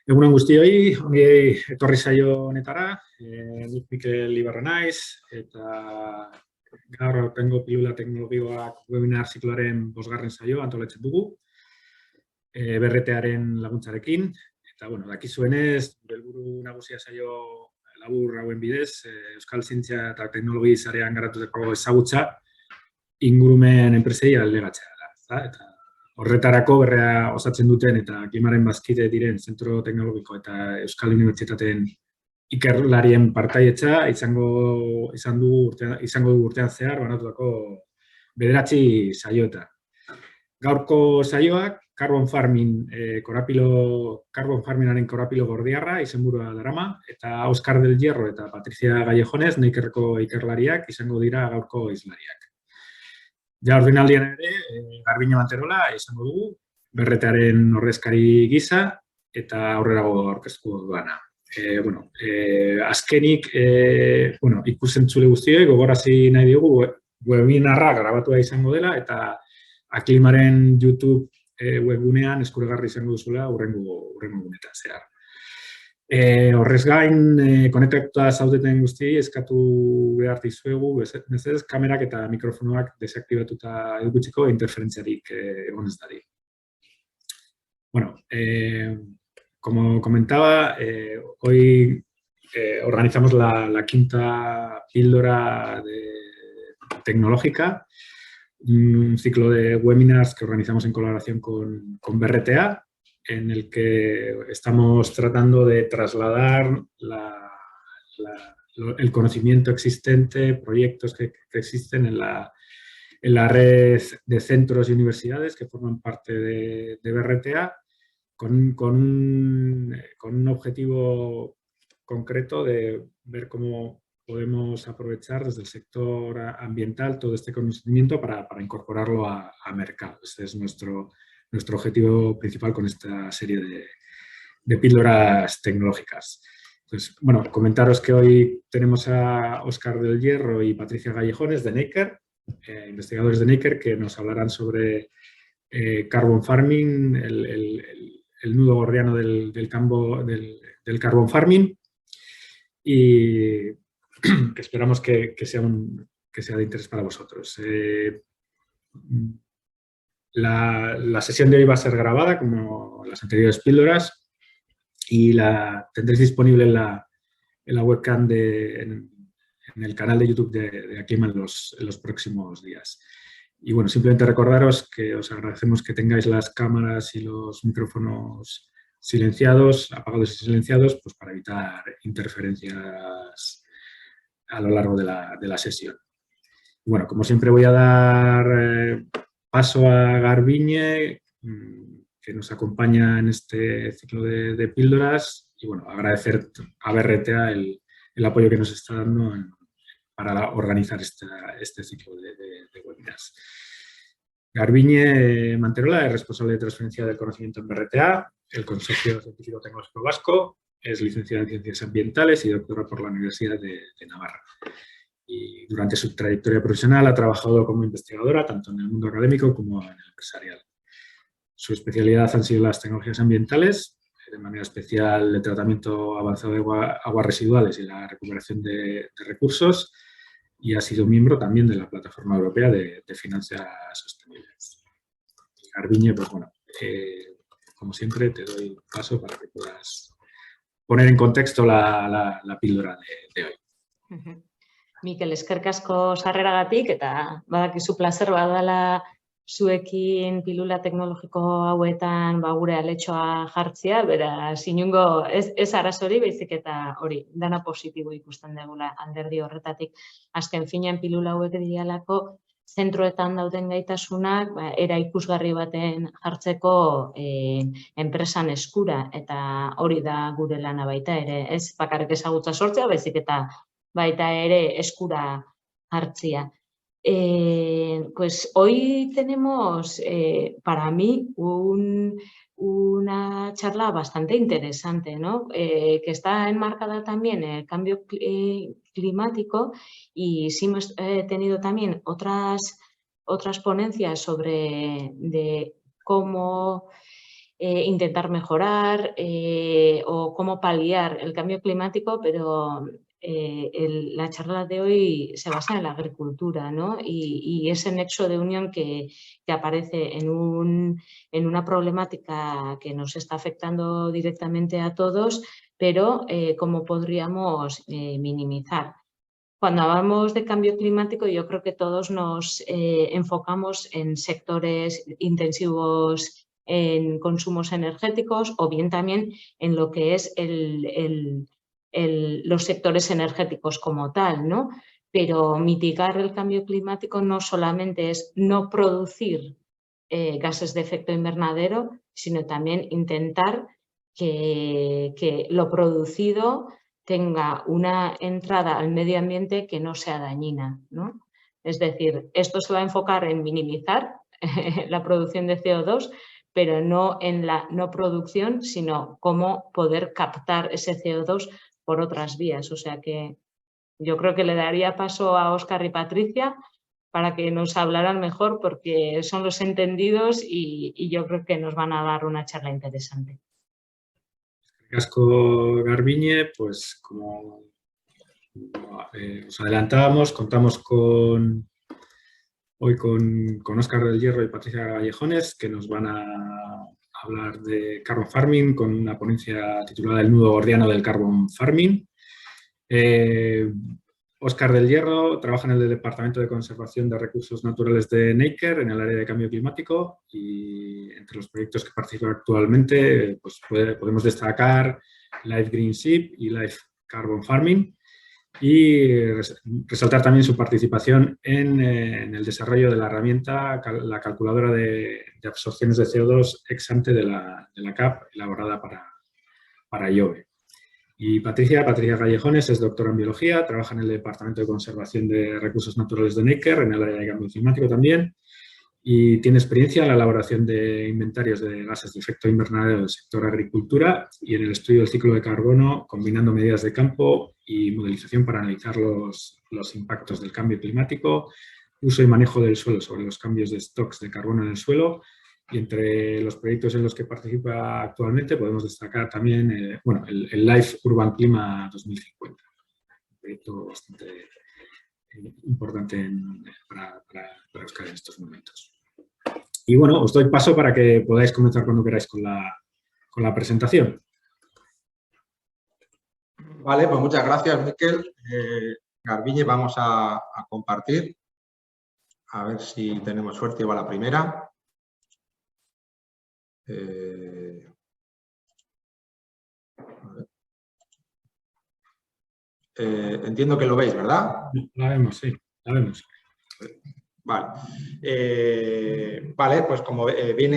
Egunon guztioi, ongi etorri saio honetara, nik Mikel Ibarra naiz, eta gaur aurtengo pilula teknologikoak webinar zikloaren 5. saioa antolatzen dugu, BRT-aren laguntzarekin, eta, dakizuenez, helburu nagusia saio labur hauen bidez, Euskal Zientzia eta Teknologi sarean garatutako ezagutza ingurumen enpresei aldegatzea da, eta horretarako berrea osatzen duten eta klimaren bazkide diren Zentro Teknologiko eta Euskal Unibertsitateen ikerlarien partaidetza izango du urtean zehar banatutako 9 saioetan. Gaurko saioak Carbon Farmingaren korapilo gordiarra izenburua darama, eta Óscar del Hierro eta Patricia Gallejones Neikerreko ikerlariak izango dira gaurko hizlariak. Ja ordinaldian ere, Garbiñe Manterola izango dugu, BRT-aren ordezkari gisa eta aurrerago aurkeztuko duana. Azkenik, ikusentzule guztioi, gogorarazi nahi digu, webinarra grabatua izango dela eta Aklimaren YouTube webgunean eskuragarri izango duzula hurrengo gunetan zehar. Horrez gain, konektatuta zaudeten guztiei eskatu behar dizuegu, mesedez, kamerak eta mikrofonoak desaktibatuta edukitzeko interferentziarik egon ez dadin. Como comentaba, hoy organizamos la 5ª píldora tecnológica, un ciclo de webinars que organizamos en colaboración con BRTA, en el que estamos tratando de trasladar el conocimiento existente, proyectos que existen en la red de centros y universidades que forman parte de BRTA, con un objetivo concreto de ver cómo podemos aprovechar desde el sector ambiental todo este conocimiento para incorporarlo a mercado. Este es nuestro objetivo principal con esta serie de píldoras tecnológicas. Entonces, comentaros que hoy tenemos a Óscar del Hierro y Patricia Gallejones de Neiker, investigadores de Neiker, que nos hablarán sobre Carbon Farming, el nudo gordiano del Carbon Farming, y que esperamos que sea de interés para vosotros. La sesión de hoy va a ser grabada, como las anteriores píldoras, y la tendréis disponible en la webcam en el canal de YouTube de Aclima en los próximos días. Y simplemente recordaros que os agradecemos que tengáis las cámaras y los micrófonos apagados y silenciados, pues para evitar interferencias a lo largo de la sesión. Y como siempre voy a dar paso a Garbiñe, que nos acompaña en este ciclo de píldoras, y agradecer a BRTA el apoyo que nos está dando para organizar este ciclo de webinars. Garbiñe Manterola es responsable de transferencia del conocimiento en BRTA, el Consorcio Científico Tecnológico Vasco, es licenciada en Ciencias Ambientales y doctora por la Universidad de Navarra. Y durante su trayectoria profesional ha trabajado como investigadora tanto en el mundo académico como en el empresarial. Su especialidad han sido las tecnologías ambientales, de manera especial el tratamiento avanzado de aguas residuales y la recuperación de recursos, y ha sido miembro también de la Plataforma Europea de Finanzas Sostenibles. Garbiñe, como siempre, te doy paso para que puedas poner en contexto la píldora de hoy. Mikel, eskerrik asko sarreragatik, eta badakizu plazer badala zuekin pilula teknologiko hauetan gure aletxoa jartzea, beraz, inungo ez arazori, baizik eta hori, dana positibo ikusten dugula alderdi horretatik. Azken finean pilula hauek dialako zentroetan dauden gaitasunak era ikusgarri baten jartzeko enpresan eskura, eta hori da gure lana baita ere, ez bakarrik ezagutza sortzea, baizik eta baita ere eskura hartzia. Pues hoy tenemos para mí una charla bastante interesante, ¿no? Que está enmarcada también en el cambio climático, y sí hemos tenido también otras ponencias sobre cómo intentar mejorar o cómo paliar el cambio climático, pero la charla de hoy se basa en la agricultura, ¿no? Y ese nexo de unión que aparece en una problemática que nos está afectando directamente a todos, pero cómo podríamos minimizar. Cuando hablamos de cambio climático, yo creo que todos nos enfocamos en sectores intensivos en consumos energéticos o bien también en lo que es los sectores energéticos como tal, ¿no? Pero mitigar el cambio climático no solamente es no producir gases de efecto invernadero, sino también intentar que lo producido tenga una entrada al medio ambiente que no sea dañina, ¿no? Es decir, esto se va a enfocar en minimizar la producción de CO2, pero no en la no producción, sino cómo poder captar ese CO2 por otras vías. O sea que yo creo que le daría paso a Óscar y Patricia para que nos hablaran mejor porque son los entendidos y yo creo que nos van a dar una charla interesante. Casco Garbiñe, pues como os adelantábamos, contamos hoy con Óscar del Hierro y Patricia Gallejones, que nos van a hablar de Carbon Farming con una ponencia titulada El nudo gordiano del Carbon Farming. Óscar del Hierro trabaja en el Departamento de Conservación de Recursos Naturales de Neiker en el área de cambio climático y entre los proyectos que participa actualmente pues podemos destacar Life Green Ship y Life Carbon Farming y resaltar también su participación en el desarrollo de la herramienta, la calculadora de absorciones de CO2 ex ante de la CAP elaborada para IOBE. Y Patricia Gallejones es doctora en biología, trabaja en el Departamento de Conservación de Recursos Naturales de Neiker, en el área de cambio climático también, y tiene experiencia en la elaboración de inventarios de gases de efecto invernadero del sector agricultura y en el estudio del ciclo de carbono, combinando medidas de campo y modelización para analizar los impactos del cambio climático, uso y manejo del suelo sobre los cambios de stocks de carbono en el suelo. Y entre los proyectos en los que participa actualmente podemos destacar también el Life Urban Clima 2050, un proyecto bastante importante para Euskadi en estos momentos. Y bueno, os doy paso para que podáis comenzar cuando queráis con la presentación. Vale, pues muchas gracias, Miquel. Garbiñe, vamos a compartir. A ver si tenemos suerte y va la primera. Entiendo que lo veis, ¿verdad? La vemos, sí, la vemos. Vale. Vale, pues como bien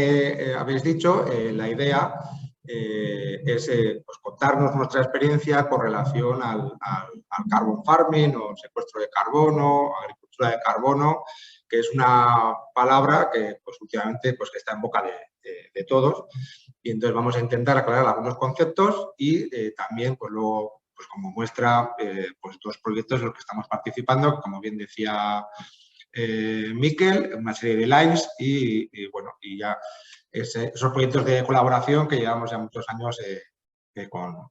habéis dicho, la idea es pues contarnos nuestra experiencia con relación al carbon farming o secuestro de carbono, agricultura de carbono, que es una palabra que pues, últimamente pues, que está en boca de todos. Y entonces vamos a intentar aclarar algunos conceptos y también pues luego, pues como muestra, pues dos proyectos en los que estamos participando, como bien decía Miquel, una serie de lives y bueno, y ya esos proyectos de colaboración que llevamos ya muchos años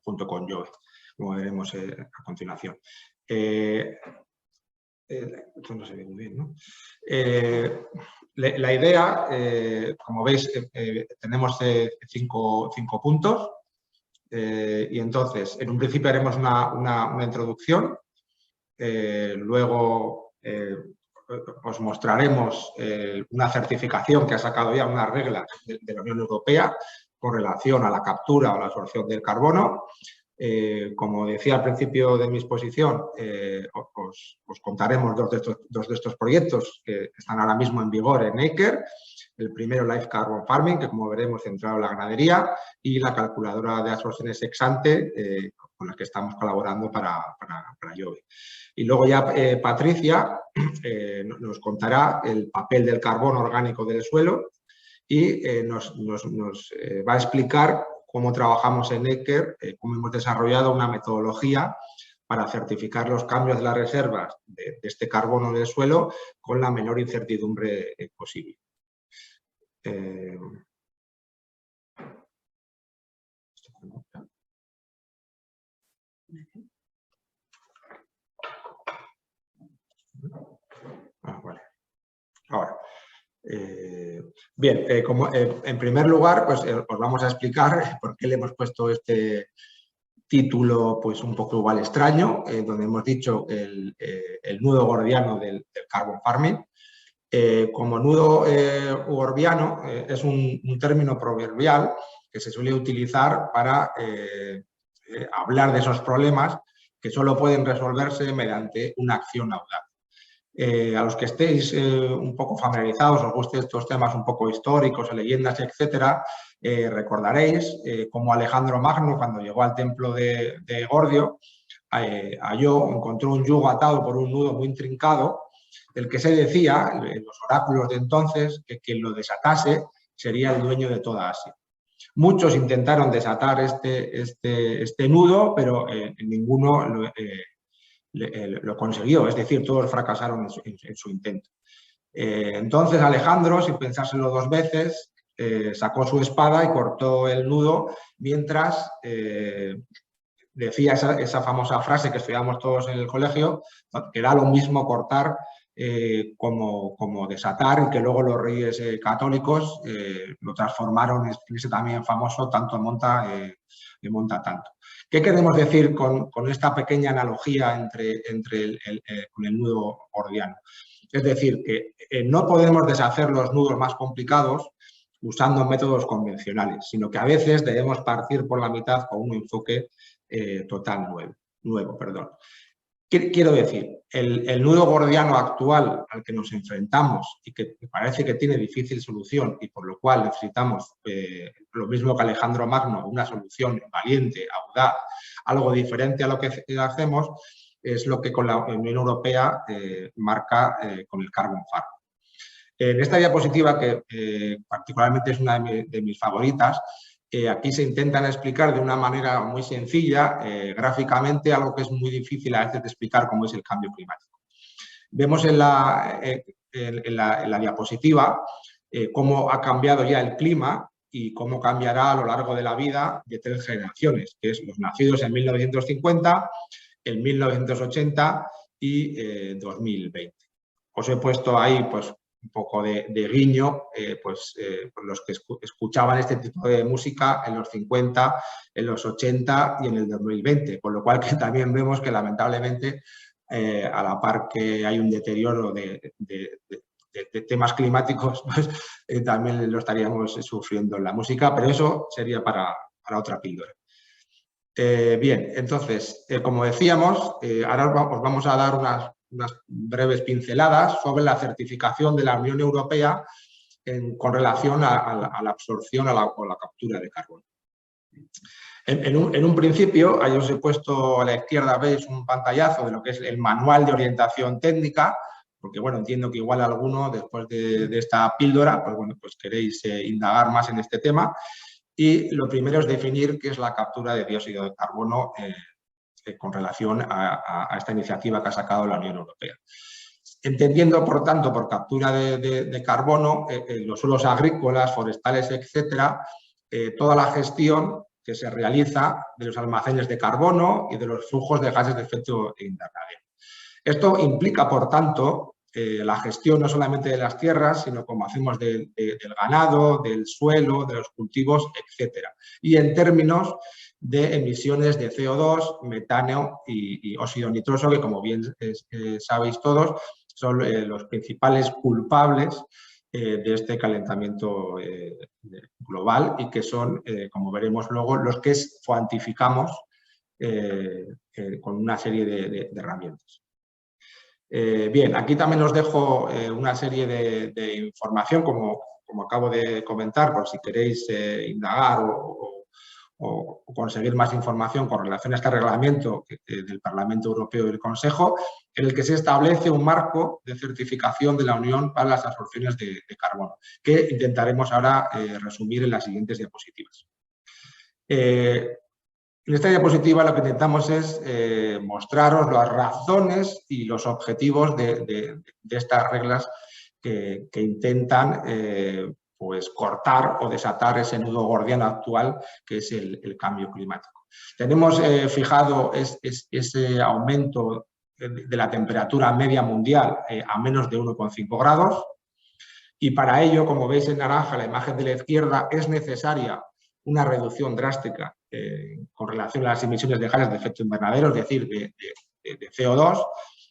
junto con Joe, como veremos a continuación. Esto no se ve muy bien, ¿no? La idea, como veis, tenemos 5 puntos y entonces, en un principio haremos una introducción, luego os mostraremos una certificación que ha sacado ya unas reglas de la Unión Europea con relación a la captura o la absorción del carbono. Como decía al principio de mi exposición, os contaremos dos de estos proyectos que están ahora mismo en vigor en Neiker. El primero, Life Carbon Farming, que como veremos centrado en la ganadería, y la calculadora de absorciones ex ante, con la que estamos colaborando para IOBE. Y luego ya Patricia nos contará el papel del carbono orgánico del suelo y nos va a explicar cómo trabajamos en Neiker, cómo hemos desarrollado una metodología para certificar los cambios de las reservas de este carbono del suelo con la menor incertidumbre posible. Bien, en primer lugar, pues os vamos a explicar por qué le hemos puesto este título pues un poco igual extraño, donde hemos dicho el nudo gordiano del carbon farming. Como nudo gordiano es un término proverbial que se suele utilizar para hablar de esos problemas que solo pueden resolverse mediante una acción audaz. A los que estéis un poco familiarizados, os gusten estos temas un poco históricos, leyendas, etcétera, recordaréis cómo Alejandro Magno, cuando llegó al templo de Gordio, encontró un yugo atado por un nudo muy intrincado, del que se decía, en los oráculos de entonces, que quien lo desatase sería el dueño de toda Asia. Muchos intentaron desatar este nudo, pero ninguno lo consiguió, es decir, todos fracasaron en su intento. Entonces Alejandro, sin pensárselo dos veces, sacó su espada y cortó el nudo, mientras decía esa famosa frase que estudiamos todos en el colegio, que era lo mismo cortar como desatar, y que luego los reyes católicos lo transformaron en ese también famoso tanto monta tanto. ¿Qué queremos decir con esta pequeña analogía con el nudo gordiano? Es decir, que no podemos deshacer los nudos más complicados usando métodos convencionales, sino que a veces debemos partir por la mitad con un enfoque total nuevo. ¿Qué quiero decir? El nudo gordiano actual al que nos enfrentamos y que parece que tiene difícil solución y por lo cual necesitamos, lo mismo que Alejandro Magno, una solución valiente, audaz, algo diferente a lo que hacemos, es lo que con la Unión Europea marca con el Carbon Farm. En esta diapositiva, que particularmente es una de mis favoritas, aquí se intentan explicar de una manera muy sencilla, gráficamente, algo que es muy difícil a veces de explicar, como es el cambio climático. Vemos en la diapositiva cómo ha cambiado ya el clima y cómo cambiará a lo largo de la vida de 3 generaciones, que es los nacidos en 1950, en 1980 y 2020. Os he puesto ahí pues un poco de guiño, por los que escuchaban este tipo de música en los 50, en los 80 y en el 2020, con lo cual que también vemos que lamentablemente a la par que hay un deterioro de temas climáticos, pues también lo estaríamos sufriendo en la música, pero eso sería para otra píldora. Bien, entonces, como decíamos, ahora os vamos a dar unas breves pinceladas sobre la certificación de la Unión Europea con relación a la absorción o la captura de carbono. En un principio, ahí os he puesto a la izquierda, veis un pantallazo de lo que es el manual de orientación técnica, porque bueno, entiendo que igual alguno, después de esta píldora, pues bueno, pues queréis indagar más en este tema. Y lo primero es definir qué es la captura de dióxido de carbono con relación a esta iniciativa que ha sacado la Unión Europea. Entendiendo, por tanto, por captura de carbono, los suelos agrícolas, forestales, etcétera, toda la gestión que se realiza de los almacenes de carbono y de los flujos de gases de efecto invernadero. Esto implica, por tanto, la gestión no solamente de las tierras, sino como hacemos del ganado, del suelo, de los cultivos, etcétera. Y en términos de emisiones de CO2, metano y óxido nitroso, que como bien sabéis todos, son los principales culpables de este calentamiento global y que son, como veremos luego, los que cuantificamos con una serie de herramientas. Bien, aquí también os dejo una serie de información, como acabo de comentar, por si queréis indagar o conseguir más información con relación a este reglamento del Parlamento Europeo y del Consejo, en el que se establece un marco de certificación de la Unión para las absorciones de carbono, que intentaremos ahora resumir en las siguientes diapositivas. En esta diapositiva lo que intentamos es mostraros las razones y los objetivos de estas reglas que intentan pues cortar o desatar ese nudo gordiano actual que es el cambio climático. Tenemos fijado ese aumento de la temperatura media mundial a menos de 1,5 grados. Y para ello, como veis en naranja, la imagen de la izquierda, es necesaria una reducción drástica con relación a las emisiones de gases de efecto invernadero, es decir, de CO2,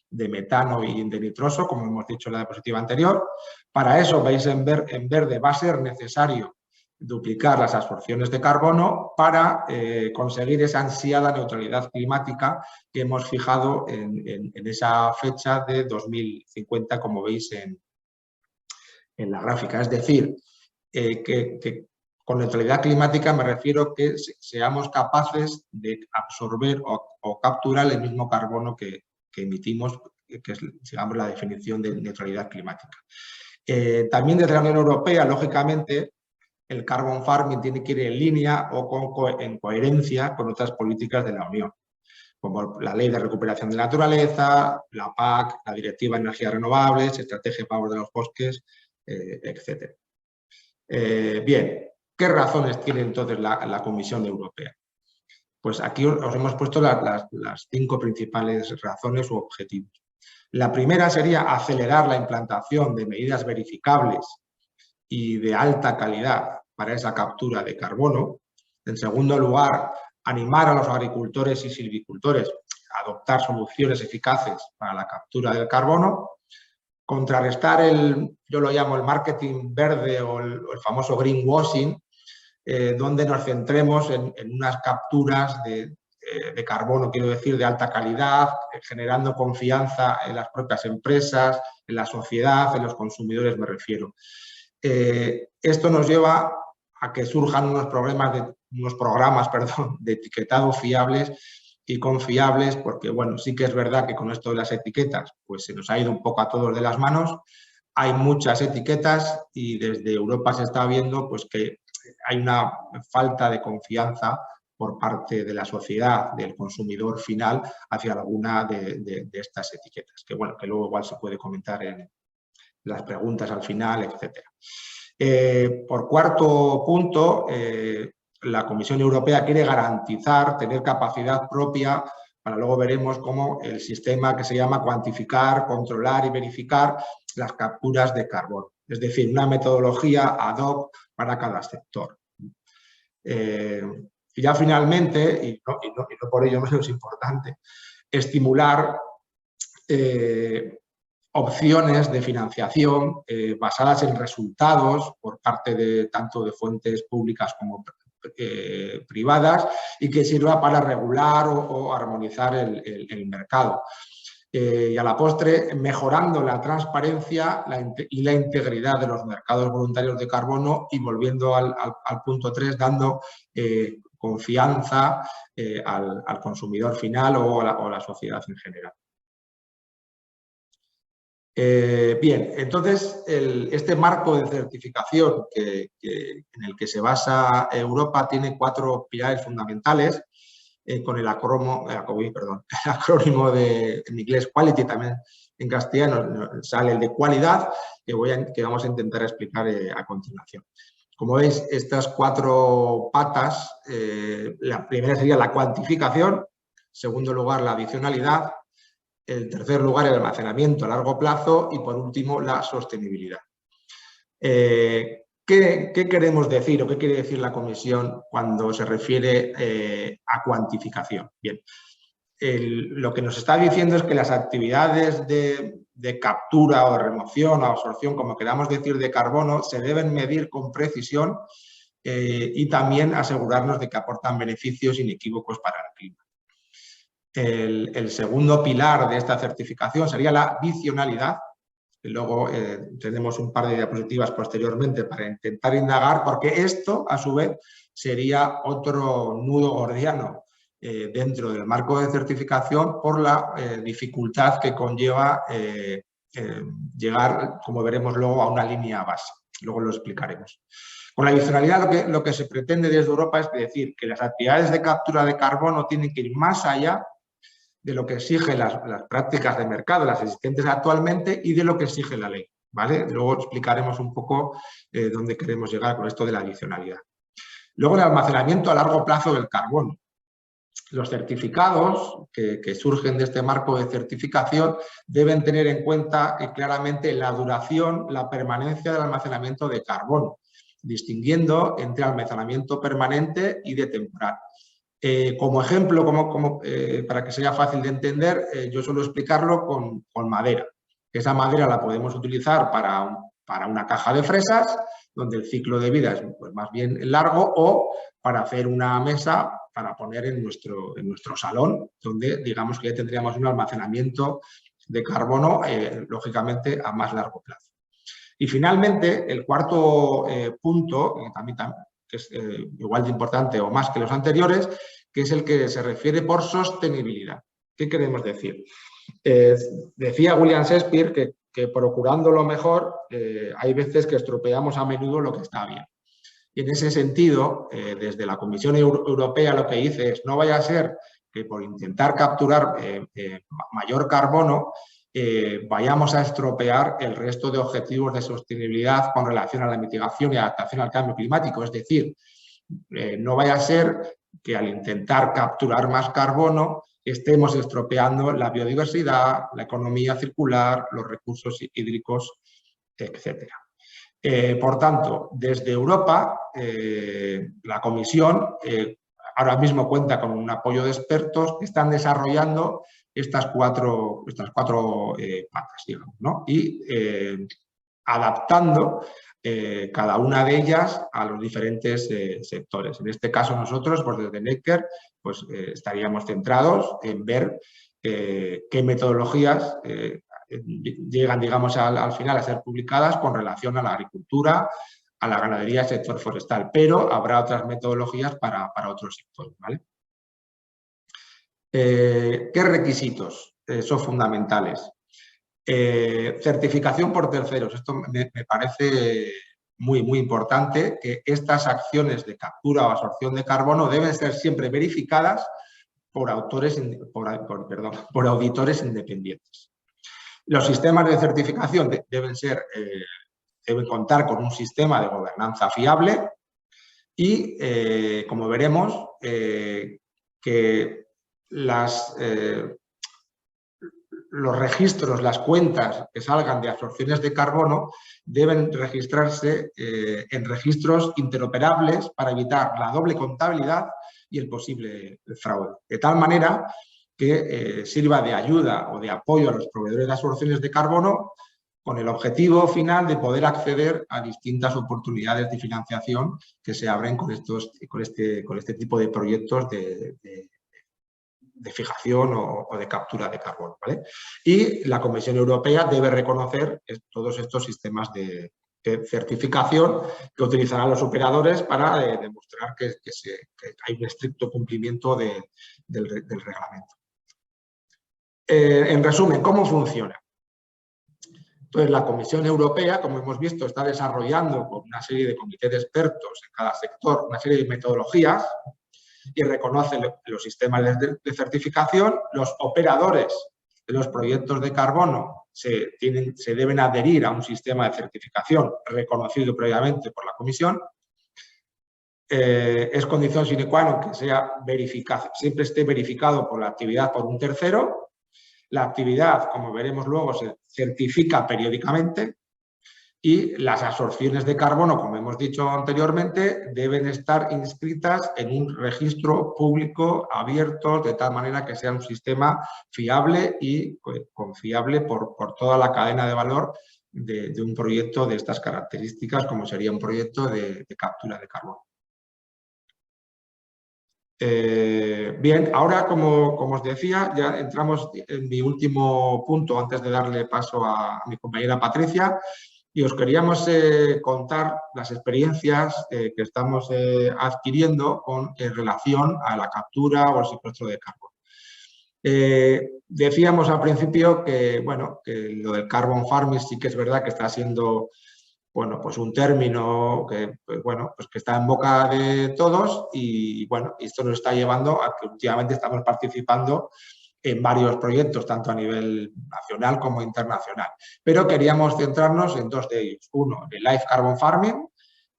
de metano y de nitroso, como hemos dicho en la diapositiva anterior. Para eso, veis en verde, va a ser necesario duplicar las absorciones de carbono para conseguir esa ansiada neutralidad climática que hemos fijado en esa fecha de 2050, como veis en la gráfica. Es decir, que con neutralidad climática me refiero que seamos capaces de absorber o capturar el mismo carbono que emitimos, que es, digamos, la definición de neutralidad climática. También desde la Unión Europea, lógicamente, el carbon farming tiene que ir en línea o en coherencia con otras políticas de la Unión, como la Ley de Recuperación de la Naturaleza, la PAC, la Directiva de Energías Renovables, Estrategia a favor de los bosques, etc. Bien, ¿qué razones tiene entonces la Comisión Europea? Pues aquí os hemos puesto las 5 principales razones u objetivos. La primera sería acelerar la implantación de medidas verificables y de alta calidad para esa captura de carbono. En segundo lugar, animar a los agricultores y silvicultores a adoptar soluciones eficaces para la captura del carbono. Contrarrestar yo lo llamo el marketing verde o el famoso greenwashing, donde nos centremos en unas capturas de carbono, quiero decir, de alta calidad, generando confianza en las propias empresas, en la sociedad, en los consumidores me refiero. Esto nos lleva a que surjan unos programas de etiquetado fiables y confiables, porque bueno, sí que es verdad que con esto de las etiquetas pues se nos ha ido un poco a todos de las manos. Hay muchas etiquetas y desde Europa se está viendo pues que hay una falta de confianza por parte de la sociedad, del consumidor final, hacia alguna de estas etiquetas, que bueno, que luego igual se puede comentar en las preguntas al final, etc. Por cuarto punto, la Comisión Europea quiere garantizar, tener capacidad propia, para luego veremos cómo el sistema que se llama cuantificar, controlar y verificar las capturas de carbono. Es decir, una metodología ad hoc para cada sector. Y ya finalmente, y no por ello menos importante, estimular opciones de financiación basadas en resultados por parte tanto de fuentes públicas como privadas y que sirva para regular o armonizar el mercado. Y a la postre, mejorando la transparencia y la integridad de los mercados voluntarios de carbono y volviendo al punto 3, dando confianza al consumidor final o a la sociedad en general. Bien, entonces este marco de certificación en el que se basa Europa tiene 4 pilares fundamentales, con el acrónimo en inglés Quality, también en castellano sale el de cualidad, que vamos a intentar explicar a continuación. Como veis, estas 4 patas, la primera sería la cuantificación, en segundo lugar la adicionalidad, en tercer lugar el almacenamiento a largo plazo y por último la sostenibilidad. ¿Qué queremos decir o qué quiere decir la Comisión cuando se refiere a cuantificación? Bien, lo que nos está diciendo es que las actividades de captura o de remoción o absorción, como queramos decir, de carbono, se deben medir con precisión y también asegurarnos de que aportan beneficios inequívocos para el clima. El segundo pilar de esta certificación sería la adicionalidad. Y luego tenemos un par de diapositivas posteriormente para intentar indagar, porque esto, a su vez, sería otro nudo gordiano dentro del marco de certificación por la dificultad que conlleva llegar, como veremos luego, a una línea base. Luego lo explicaremos. Con la adicionalidad lo que se pretende desde Europa es decir que las actividades de captura de carbono tienen que ir más allá de lo que exigen las prácticas de mercado, las existentes actualmente, y de lo que exige la ley, ¿vale? Luego explicaremos un poco dónde queremos llegar con esto de la adicionalidad. Luego, el almacenamiento a largo plazo del carbono. Los certificados que surgen de este marco de certificación deben tener en cuenta claramente la duración, la permanencia del almacenamiento de carbono, distinguiendo entre almacenamiento permanente y de temporal. Como ejemplo, para que sea fácil de entender, yo suelo explicarlo con madera. Esa madera la podemos utilizar para una caja de fresas, donde el ciclo de vida es pues, más bien largo, o para hacer una mesa para poner en nuestro salón, donde digamos que ya tendríamos un almacenamiento de carbono, lógicamente, a más largo plazo. Y finalmente, el cuarto punto, que es igual de importante o más que los anteriores, que es el que se refiere por sostenibilidad. ¿Qué queremos decir? Decía William Shakespeare que procurando lo mejor, hay veces que estropeamos a menudo lo que está bien. Y en ese sentido, desde la Comisión Europea lo que dice es no vaya a ser que por intentar capturar mayor carbono vayamos a estropear el resto de objetivos de sostenibilidad con relación a la mitigación y adaptación al cambio climático. Es decir, no vaya a ser que al intentar capturar más carbono estemos estropeando la biodiversidad, la economía circular, los recursos hídricos, etc. Por tanto, desde Europa, la Comisión ahora mismo cuenta con un apoyo de expertos que están desarrollando estas cuatro patas, digamos, ¿no? Y adaptando cada una de ellas a los diferentes sectores. En este caso nosotros, pues desde Necker, pues estaríamos centrados en ver qué metodologías llegan, digamos, al final a ser publicadas con relación a la agricultura, a la ganadería y al sector forestal, pero habrá otras metodologías para otros sectores, ¿vale? ¿Qué requisitos son fundamentales? Certificación por terceros. Esto me parece muy importante, que estas acciones de captura o absorción de carbono deben ser siempre verificadas por auditores independientes. Los sistemas de certificación deben contar con un sistema de gobernanza fiable y, como veremos, que los registros, las cuentas que salgan de absorciones de carbono deben registrarse en registros interoperables para evitar la doble contabilidad y el posible fraude. De tal manera que sirva de ayuda o de apoyo a los proveedores de absorciones de carbono con el objetivo final de poder acceder a distintas oportunidades de financiación que se abren con este tipo de proyectos de fijación o de captura de carbono, ¿vale? Y la Comisión Europea debe reconocer todos estos sistemas de certificación que utilizarán los operadores para demostrar que hay un estricto cumplimiento del reglamento. En resumen, ¿cómo funciona? Entonces, la Comisión Europea, como hemos visto, está desarrollando con una serie de comités de expertos en cada sector una serie de metodologías y reconoce los sistemas de certificación. Los operadores de los proyectos de carbono se deben adherir a un sistema de certificación reconocido previamente por la Comisión. Es condición sine qua non que sea verificado, siempre esté verificado por la actividad por un tercero. La actividad, como veremos luego, se certifica periódicamente y las absorciones de carbono, como hemos dicho anteriormente, deben estar inscritas en un registro público abierto, de tal manera que sea un sistema fiable y confiable por toda la cadena de valor de un proyecto de estas características, como sería un proyecto de captura de carbono. Bien, ahora, como os decía, ya entramos en mi último punto antes de darle paso a mi compañera Patricia, y os queríamos contar las experiencias que estamos adquiriendo en relación a la captura o el secuestro de carbono. Decíamos al principio que, bueno, que lo del carbon farming sí que es verdad que está siendo, bueno, pues un término que, pues que está en boca de todos y, bueno, esto nos está llevando a que últimamente estamos participando en varios proyectos, tanto a nivel nacional como internacional. Pero queríamos centrarnos en dos de ellos. Uno, el Live Carbon Farming,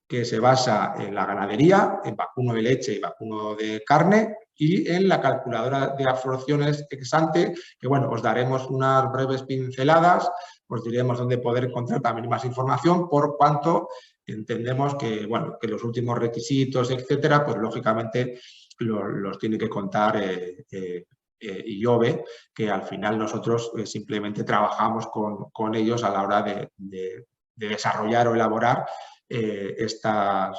que se basa en la ganadería, en vacuno de leche y vacuno de carne, y en la calculadora de absorciones ex ante, que bueno, os daremos unas breves pinceladas, os diremos dónde poder encontrar también más información, por cuanto entendemos que, bueno, que los últimos requisitos, etcétera, pues lógicamente los tiene que contar IOBE, que al final nosotros simplemente trabajamos con ellos a la hora de desarrollar o elaborar estas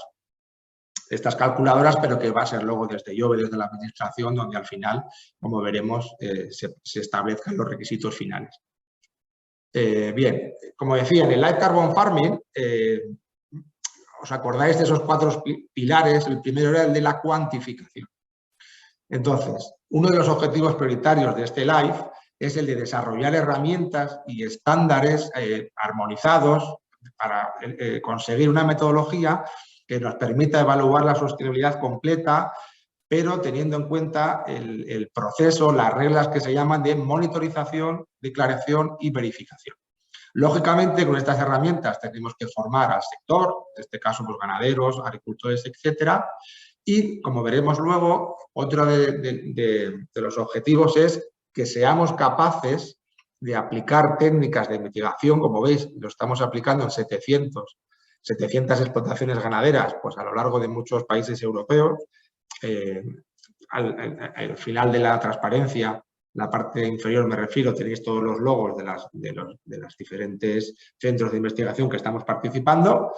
calculadoras, pero que va a ser luego desde IOBE, desde la administración, donde al final, como veremos, se establezcan los requisitos finales. Bien, como decía, en el Live Carbon Farming, ¿os acordáis de esos 4 pilares? El primero era el de la cuantificación. Entonces, uno de los objetivos prioritarios de este Live es el de desarrollar herramientas y estándares armonizados para conseguir una metodología que nos permita evaluar la sostenibilidad completa, pero teniendo en cuenta el proceso, las reglas que se llaman de monitorización, declaración y verificación. Lógicamente, con estas herramientas tenemos que formar al sector, en este caso pues, ganaderos, agricultores, etcétera, y como veremos luego, otro de los objetivos es que seamos capaces de aplicar técnicas de mitigación, como veis, lo estamos aplicando en 700 explotaciones ganaderas pues, a lo largo de muchos países europeos. Al final de la transparencia, la parte inferior me refiero, tenéis todos los logos de los diferentes centros de investigación que estamos participando.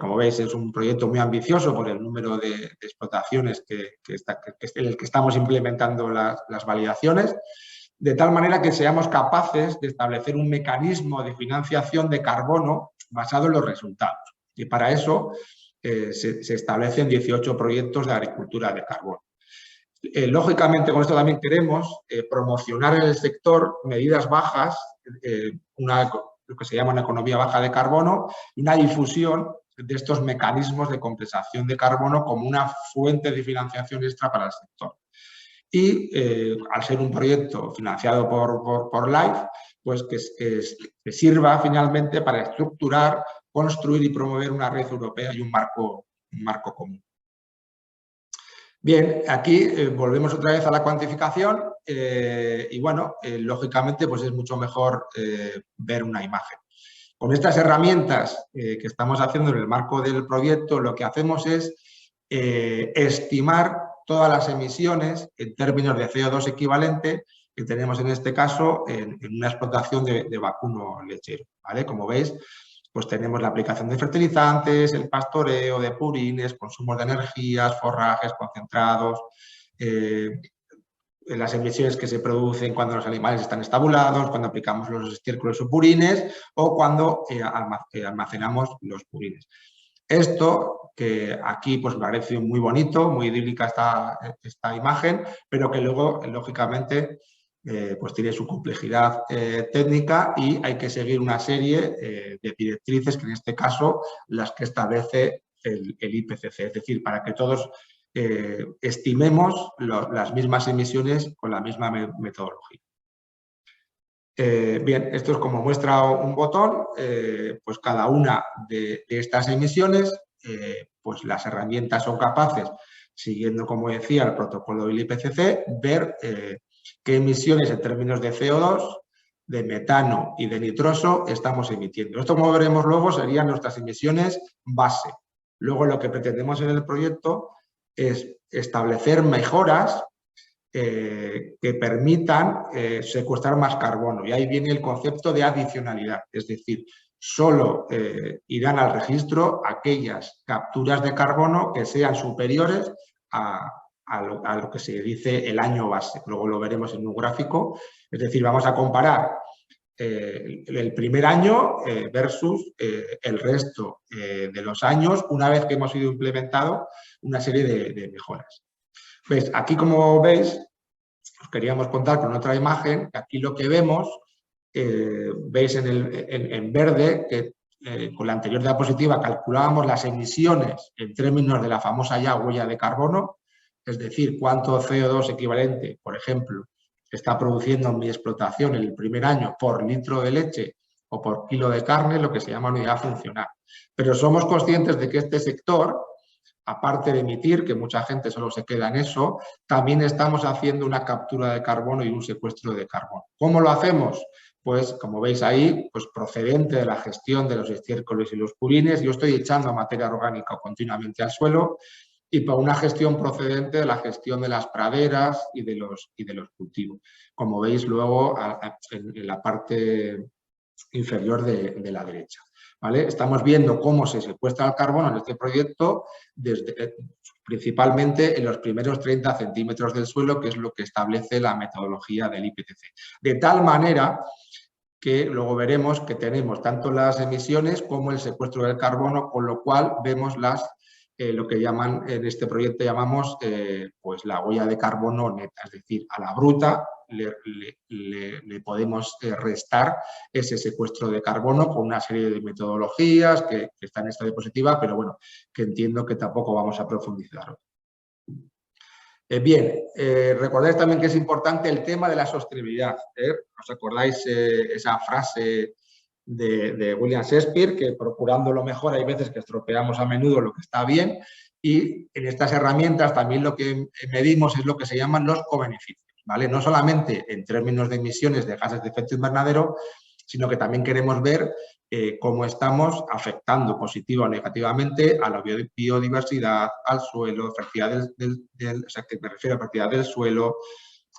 Como veis, es un proyecto muy ambicioso por el número de explotaciones en el que estamos implementando las validaciones, de tal manera que seamos capaces de establecer un mecanismo de financiación de carbono basado en los resultados. Y para eso se establecen 18 proyectos de agricultura de carbono. Lógicamente, con esto también queremos promocionar en el sector medidas bajas, lo que se llama una economía baja de carbono, y una difusión de estos mecanismos de compensación de carbono como una fuente de financiación extra para el sector. Y al ser un proyecto financiado por LIFE, pues que sirva finalmente para estructurar, construir y promover una red europea y un marco común. Bien, aquí volvemos otra vez a la cuantificación y bueno, lógicamente pues es mucho mejor ver una imagen. Con estas herramientas que estamos haciendo en el marco del proyecto, lo que hacemos es estimar todas las emisiones en términos de CO2 equivalente que tenemos en este caso en una explotación de vacuno lechero, ¿vale? Como veis, pues tenemos la aplicación de fertilizantes, el pastoreo de purines, consumos de energías, forrajes concentrados, las emisiones que se producen cuando los animales están estabulados, cuando aplicamos los estiércoles o purines o cuando almacenamos los purines. Esto, que aquí pues me parece muy bonito, muy idílica esta imagen, pero que luego, lógicamente, pues tiene su complejidad técnica y hay que seguir una serie de directrices, que en este caso las que establece el IPCC, es decir, para que todos estimemos las mismas emisiones con la misma metodología. Bien, esto es como muestra un botón, pues cada una de estas emisiones, pues las herramientas son capaces, siguiendo, como decía, el protocolo del IPCC, ver qué emisiones en términos de CO2, de metano y de nitroso estamos emitiendo. Esto, como veremos luego, serían nuestras emisiones base. Luego lo que pretendemos en el proyecto es establecer mejoras que permitan secuestrar más carbono. Y ahí viene el concepto de adicionalidad, es decir, solo irán al registro aquellas capturas de carbono que sean superiores a lo que se dice el año base. Luego lo veremos en un gráfico, es decir, vamos a comparar el primer año versus el resto de los años, una vez que hemos ido implementado una serie de mejoras. ¿Ves? Aquí, como veis, os queríamos contar con otra imagen. Aquí lo que vemos, veis en verde, que con la anterior diapositiva calculábamos las emisiones en términos de la famosa ya huella de carbono, es decir, cuánto CO2 equivalente, por ejemplo, está produciendo mi explotación en el primer año por litro de leche o por kilo de carne, lo que se llama unidad funcional. Pero somos conscientes de que este sector, aparte de emitir, que mucha gente solo se queda en eso, también estamos haciendo una captura de carbono y un secuestro de carbono. ¿Cómo lo hacemos? Pues, como veis ahí, pues procedente de la gestión de los estiércoles y los purines, yo estoy echando materia orgánica continuamente al suelo, y para una gestión procedente de la gestión de las praderas y de los cultivos. Como veis luego en la parte inferior de la derecha. ¿Vale? Estamos viendo cómo se secuestra el carbono en este proyecto, principalmente en los primeros 30 centímetros del suelo, que es lo que establece la metodología del IPCC. De tal manera que luego veremos que tenemos tanto las emisiones como el secuestro del carbono, con lo cual vemos lo que llaman en este proyecto llamamos pues la huella de carbono neta, es decir, a la bruta le podemos restar ese secuestro de carbono con una serie de metodologías que están en esta diapositiva, pero bueno, que entiendo que tampoco vamos a profundizar. Bien, recordáis también que es importante el tema de la sostenibilidad. ¿Os acordáis esa frase de William Shakespeare, que procurando lo mejor hay veces que estropeamos a menudo lo que está bien, y en estas herramientas también lo que medimos es lo que se llaman los cobeneficios, ¿vale? No solamente en términos de emisiones de gases de efecto invernadero, sino que también queremos ver cómo estamos afectando positiva o negativamente a la biodiversidad, al suelo, fertilidad o sea, que me refiero a fertilidad del suelo,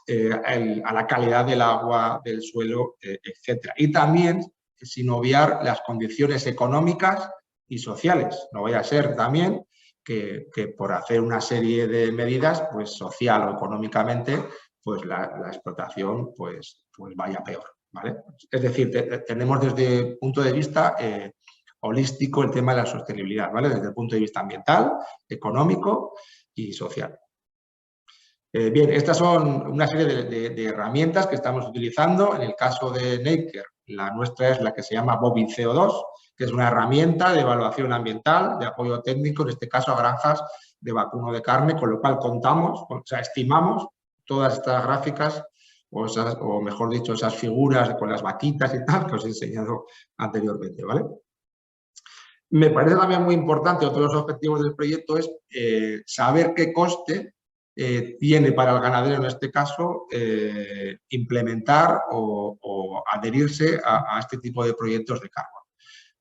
a la calidad del agua, del suelo, etc. Y también sin obviar las condiciones económicas y sociales. No vaya a ser también que por hacer una serie de medidas, pues social o económicamente, pues la explotación pues vaya peor, ¿vale? Es decir, tenemos desde el punto de vista holístico el tema de la sostenibilidad, ¿vale? Desde el punto de vista ambiental, económico y social. Bien, estas son una serie de herramientas que estamos utilizando. En el caso de Neiker, la nuestra es la que se llama Bobin CO2, que es una herramienta de evaluación ambiental, de apoyo técnico, en este caso a granjas de vacuno de carne, con lo cual contamos, o sea, estimamos todas estas gráficas, o mejor dicho, esas figuras con las vaquitas y tal, que os he enseñado anteriormente, ¿vale? Me parece también muy importante, otro de los objetivos del proyecto es saber qué coste tiene para el ganadero, en este caso, implementar o adherirse a este tipo de proyectos de carbono.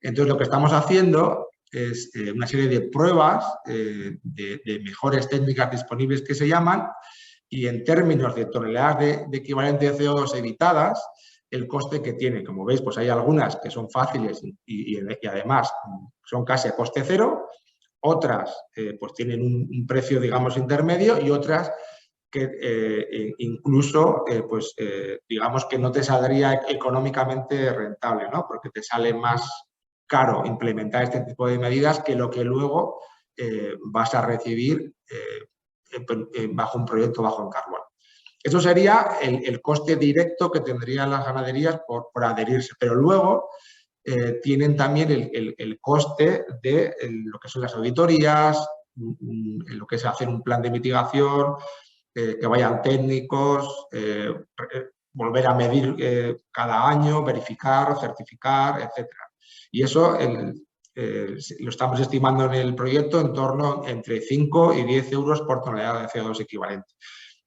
Entonces, lo que estamos haciendo es una serie de pruebas de mejores técnicas disponibles que se llaman, y en términos de toneladas de equivalente de CO2 evitadas, el coste que tiene. Como veis, pues hay algunas que son fáciles y además son casi a coste cero. Otras pues tienen un precio, digamos, intermedio, y otras que incluso, digamos que no te saldría económicamente rentable, ¿no? Porque te sale más caro implementar este tipo de medidas que lo que luego vas a recibir bajo un proyecto bajo en carbono. Eso sería el coste directo que tendrían las ganaderías por adherirse, pero luego tienen también el coste de lo que son las auditorías, lo que es hacer un plan de mitigación, que vayan técnicos, volver a medir cada año, verificar, certificar, etc. Y eso lo estamos estimando en el proyecto en torno entre 5 y 10 euros por tonelada de CO2 equivalente.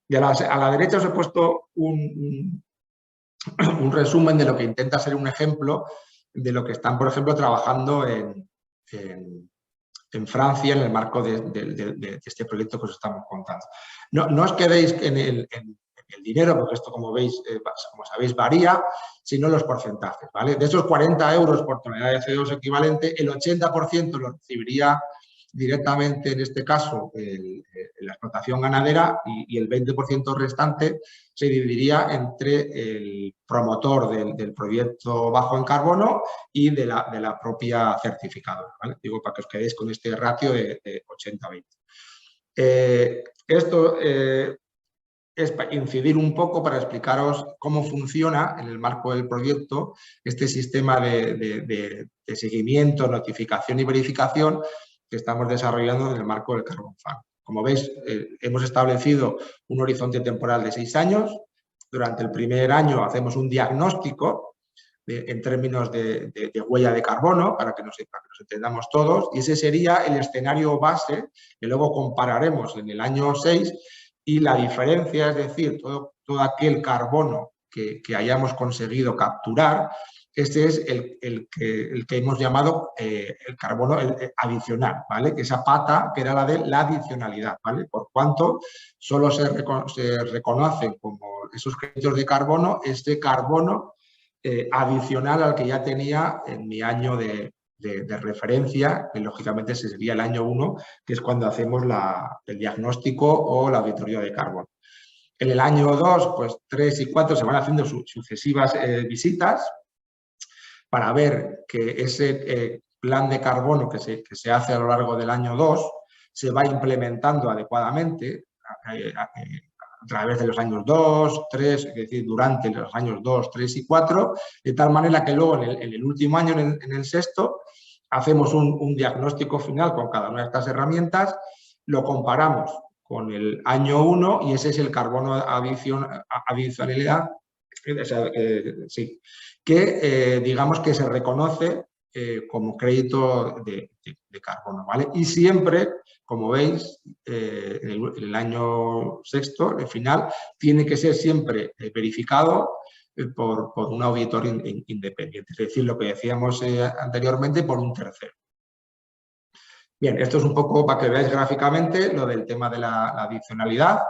Y a la derecha os he puesto un resumen de lo que intenta ser un ejemplo de lo que están, por ejemplo, trabajando en Francia en el marco de este proyecto que os estamos contando. No os quedéis en el dinero, porque esto, como veis, como sabéis, varía, sino los porcentajes, ¿vale? De esos 40 euros por tonelada de CO2 equivalente, el 80% lo recibiría directamente, en este caso, la explotación ganadera, y el 20% restante se dividiría entre el promotor del proyecto bajo en carbono y de la propia certificadora, ¿vale? Digo, para que os quedéis con este ratio de 80-20. Esto es para incidir un poco para explicaros cómo funciona en el marco del proyecto este sistema de seguimiento, notificación y verificación que estamos desarrollando en el marco del Carbon Fund. Como veis, hemos establecido un horizonte temporal de 6 años. Durante el primer año hacemos un diagnóstico en términos de huella de carbono, para que nos entendamos todos, y ese sería el escenario base que luego compararemos en el año 6, y la diferencia, es decir, todo aquel carbono que hayamos conseguido capturar, este es el que hemos llamado el carbono adicional, ¿vale? Que esa pata que era la de la adicionalidad, ¿vale? Por cuanto solo se reconocen como esos créditos de carbono este carbono adicional al que ya tenía en mi año de referencia, que lógicamente ese sería el año 1, que es cuando hacemos el diagnóstico o la auditoría de carbono. En el año 2, pues 3 y 4 se van haciendo sucesivas visitas para ver que ese plan de carbono que se hace a lo largo del año 2 se va implementando adecuadamente a través de los años 2, 3, es decir, durante los años 2, 3 y 4, de tal manera que luego en el último año, en el sexto, hacemos un diagnóstico final con cada una de estas herramientas, lo comparamos con el año 1 y ese es el carbono adicionalidad, sí, que digamos que se reconoce como crédito de carbono, ¿vale? Y siempre, como veis, en el año sexto, el final, tiene que ser siempre verificado por un auditor independiente, es decir, lo que decíamos anteriormente, por un tercero. Bien, esto es un poco para que veáis gráficamente lo del tema de la adicionalidad.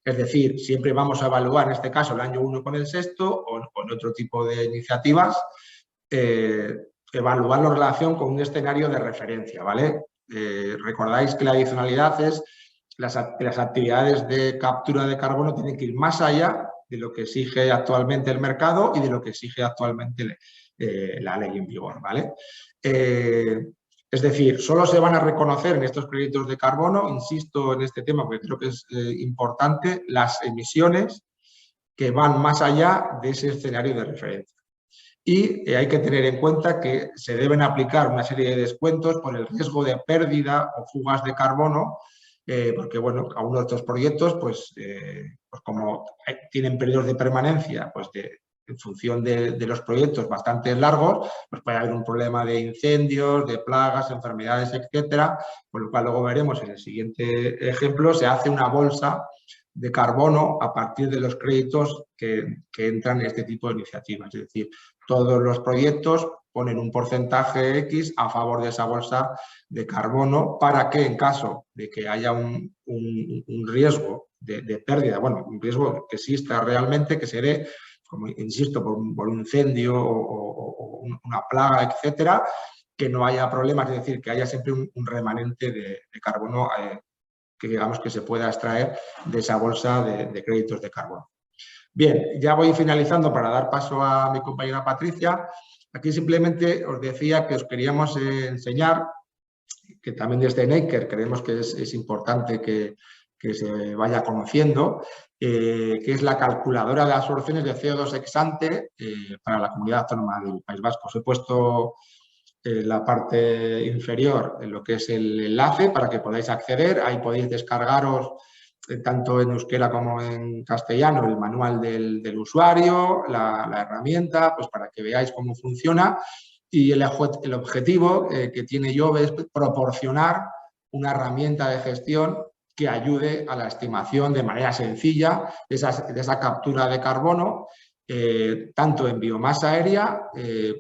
Es decir, siempre vamos a evaluar, en este caso, el año 1 con el sexto o con otro tipo de iniciativas, evaluarlo en relación con un escenario de referencia, ¿vale? Recordáis que la adicionalidad es las actividades de captura de carbono tienen que ir más allá de lo que exige actualmente el mercado y de lo que exige actualmente la ley en vigor, ¿vale? Es decir, solo se van a reconocer en estos créditos de carbono, insisto en este tema porque creo que es importante, las emisiones que van más allá de ese escenario de referencia. Y hay que tener en cuenta que se deben aplicar una serie de descuentos por el riesgo de pérdida o fugas de carbono, porque bueno, algunos de estos proyectos, pues como tienen periodos de permanencia, pues en función de los proyectos bastante largos, pues puede haber un problema de incendios, de plagas, enfermedades, etcétera, por lo cual luego veremos en el siguiente ejemplo, se hace una bolsa de carbono a partir de los créditos que entran en este tipo de iniciativas. Es decir, todos los proyectos ponen un porcentaje X a favor de esa bolsa de carbono para que en caso de que haya un riesgo de pérdida, bueno, un riesgo que exista realmente, que se dé, como insisto, por un incendio o una plaga, etcétera, que no haya problemas, es decir, que haya siempre un remanente de carbono que digamos que se pueda extraer de esa bolsa de créditos de carbono. Bien, ya voy finalizando para dar paso a mi compañera Patricia. Aquí simplemente os decía que os queríamos enseñar, que también desde Neiker creemos que es importante que se vaya conociendo, que es la calculadora de absorciones de CO2 ex ante para la Comunidad Autónoma del País Vasco. Os he puesto en la parte inferior en lo que es el enlace para que podáis acceder. Ahí podéis descargaros tanto en euskera como en castellano el manual del usuario, la herramienta, pues para que veáis cómo funciona. Y el objetivo que tiene Jove es proporcionar una herramienta de gestión que ayude a la estimación de manera sencilla de esa captura de carbono, tanto en biomasa aérea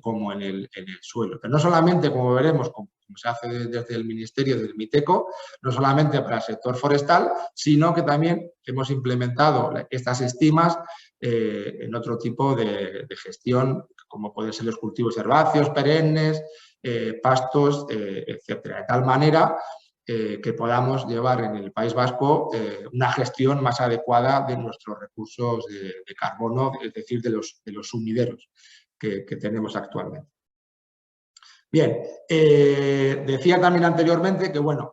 como en el suelo. Pero no solamente, como veremos, como se hace desde el Ministerio del MITECO, no solamente para el sector forestal, sino que también hemos implementado estas estimas en otro tipo de gestión, como pueden ser los cultivos herbáceos, perennes, pastos, etcétera. De tal manera que podamos llevar en el País Vasco una gestión más adecuada de nuestros recursos de carbono, es decir, de los sumideros que tenemos actualmente. Bien, decía también anteriormente que, bueno,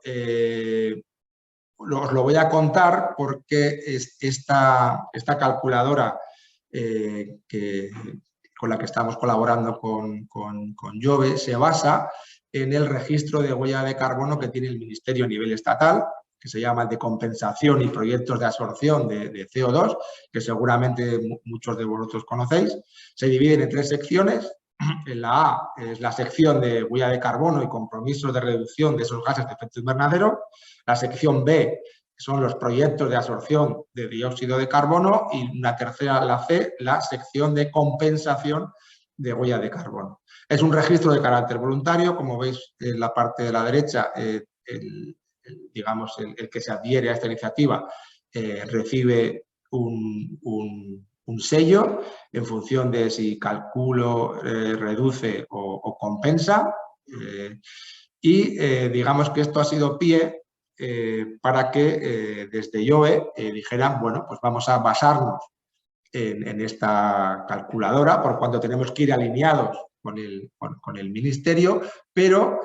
os lo voy a contar porque esta calculadora con la que estamos colaborando con Jove se basa en el registro de huella de carbono que tiene el Ministerio a nivel estatal, que se llama el de compensación y proyectos de absorción de CO2, que seguramente muchos de vosotros conocéis. Se dividen en 3 secciones. En la A es la sección de huella de carbono y compromisos de reducción de esos gases de efecto invernadero. La sección B son los proyectos de absorción de dióxido de carbono y la tercera, la C, la sección de compensación de huella de carbono. Es un registro de carácter voluntario, como veis en la parte de la derecha, digamos, el que se adhiere a esta iniciativa recibe un sello en función de si calculo, reduce o compensa. Digamos que esto ha sido pie para que desde IOE dijeran, bueno, pues vamos a basarnos en esta calculadora, por cuanto tenemos que ir alineados con el Ministerio, pero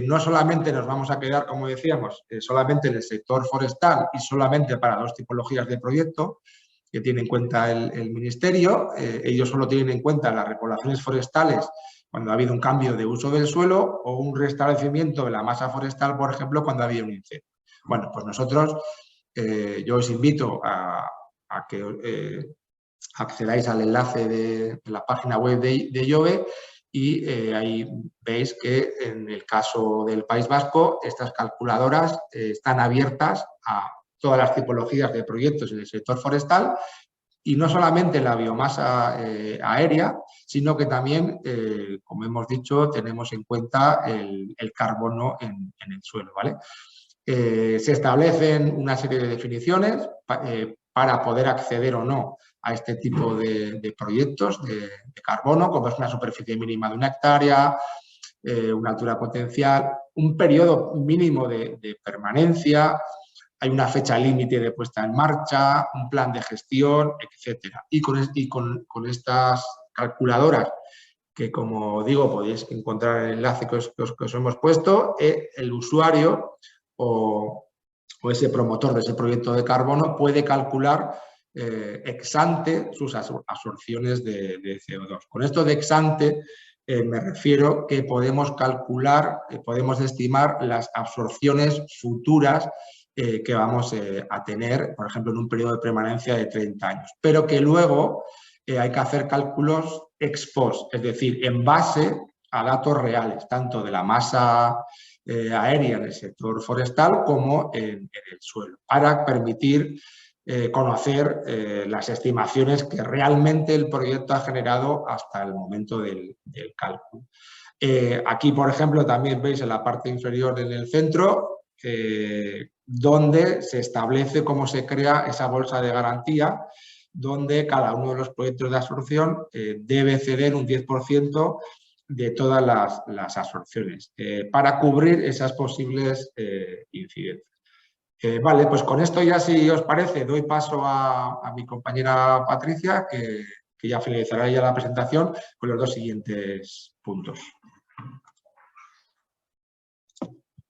no solamente nos vamos a quedar, como decíamos, solamente en el sector forestal y solamente para 2 tipologías de proyecto que tiene en cuenta el Ministerio. Ellos solo tienen en cuenta las repoblaciones forestales cuando ha habido un cambio de uso del suelo o un restablecimiento de la masa forestal, por ejemplo, cuando ha habido un incendio. Bueno, pues nosotros, yo os invito a que accedáis al enlace de la página web de IOE y ahí veis que en el caso del País Vasco estas calculadoras están abiertas a todas las tipologías de proyectos en el sector forestal y no solamente la biomasa aérea, sino que también, como hemos dicho, tenemos en cuenta el carbono en el suelo, ¿vale? Se establecen una serie de definiciones para poder acceder o no a este tipo de proyectos de carbono, como es una superficie mínima de 1 hectárea, una altura potencial, un periodo mínimo de permanencia, hay una fecha límite de puesta en marcha, un plan de gestión, etcétera. Y con estas calculadoras, que como digo, podéis encontrar el enlace que os hemos puesto, el usuario o ese promotor de ese proyecto de carbono puede calcular ex ante sus absorciones de CO2. Con esto de ex ante me refiero que podemos calcular, podemos estimar las absorciones futuras que vamos a tener, por ejemplo, en un periodo de permanencia de 30 años, pero que luego hay que hacer cálculos ex post, es decir, en base a datos reales, tanto de la masa aérea en el sector forestal como en el suelo, para permitir conocer las estimaciones que realmente el proyecto ha generado hasta el momento del cálculo. Aquí, por ejemplo, también veis en la parte inferior en el centro donde se establece cómo se crea esa bolsa de garantía, donde cada uno de los proyectos de absorción debe ceder un 10% de todas las absorciones para cubrir esas posibles incidencias. Vale, pues con esto ya, si os parece, doy paso a mi compañera Patricia, que ya finalizará ya la presentación con los 2 siguientes puntos.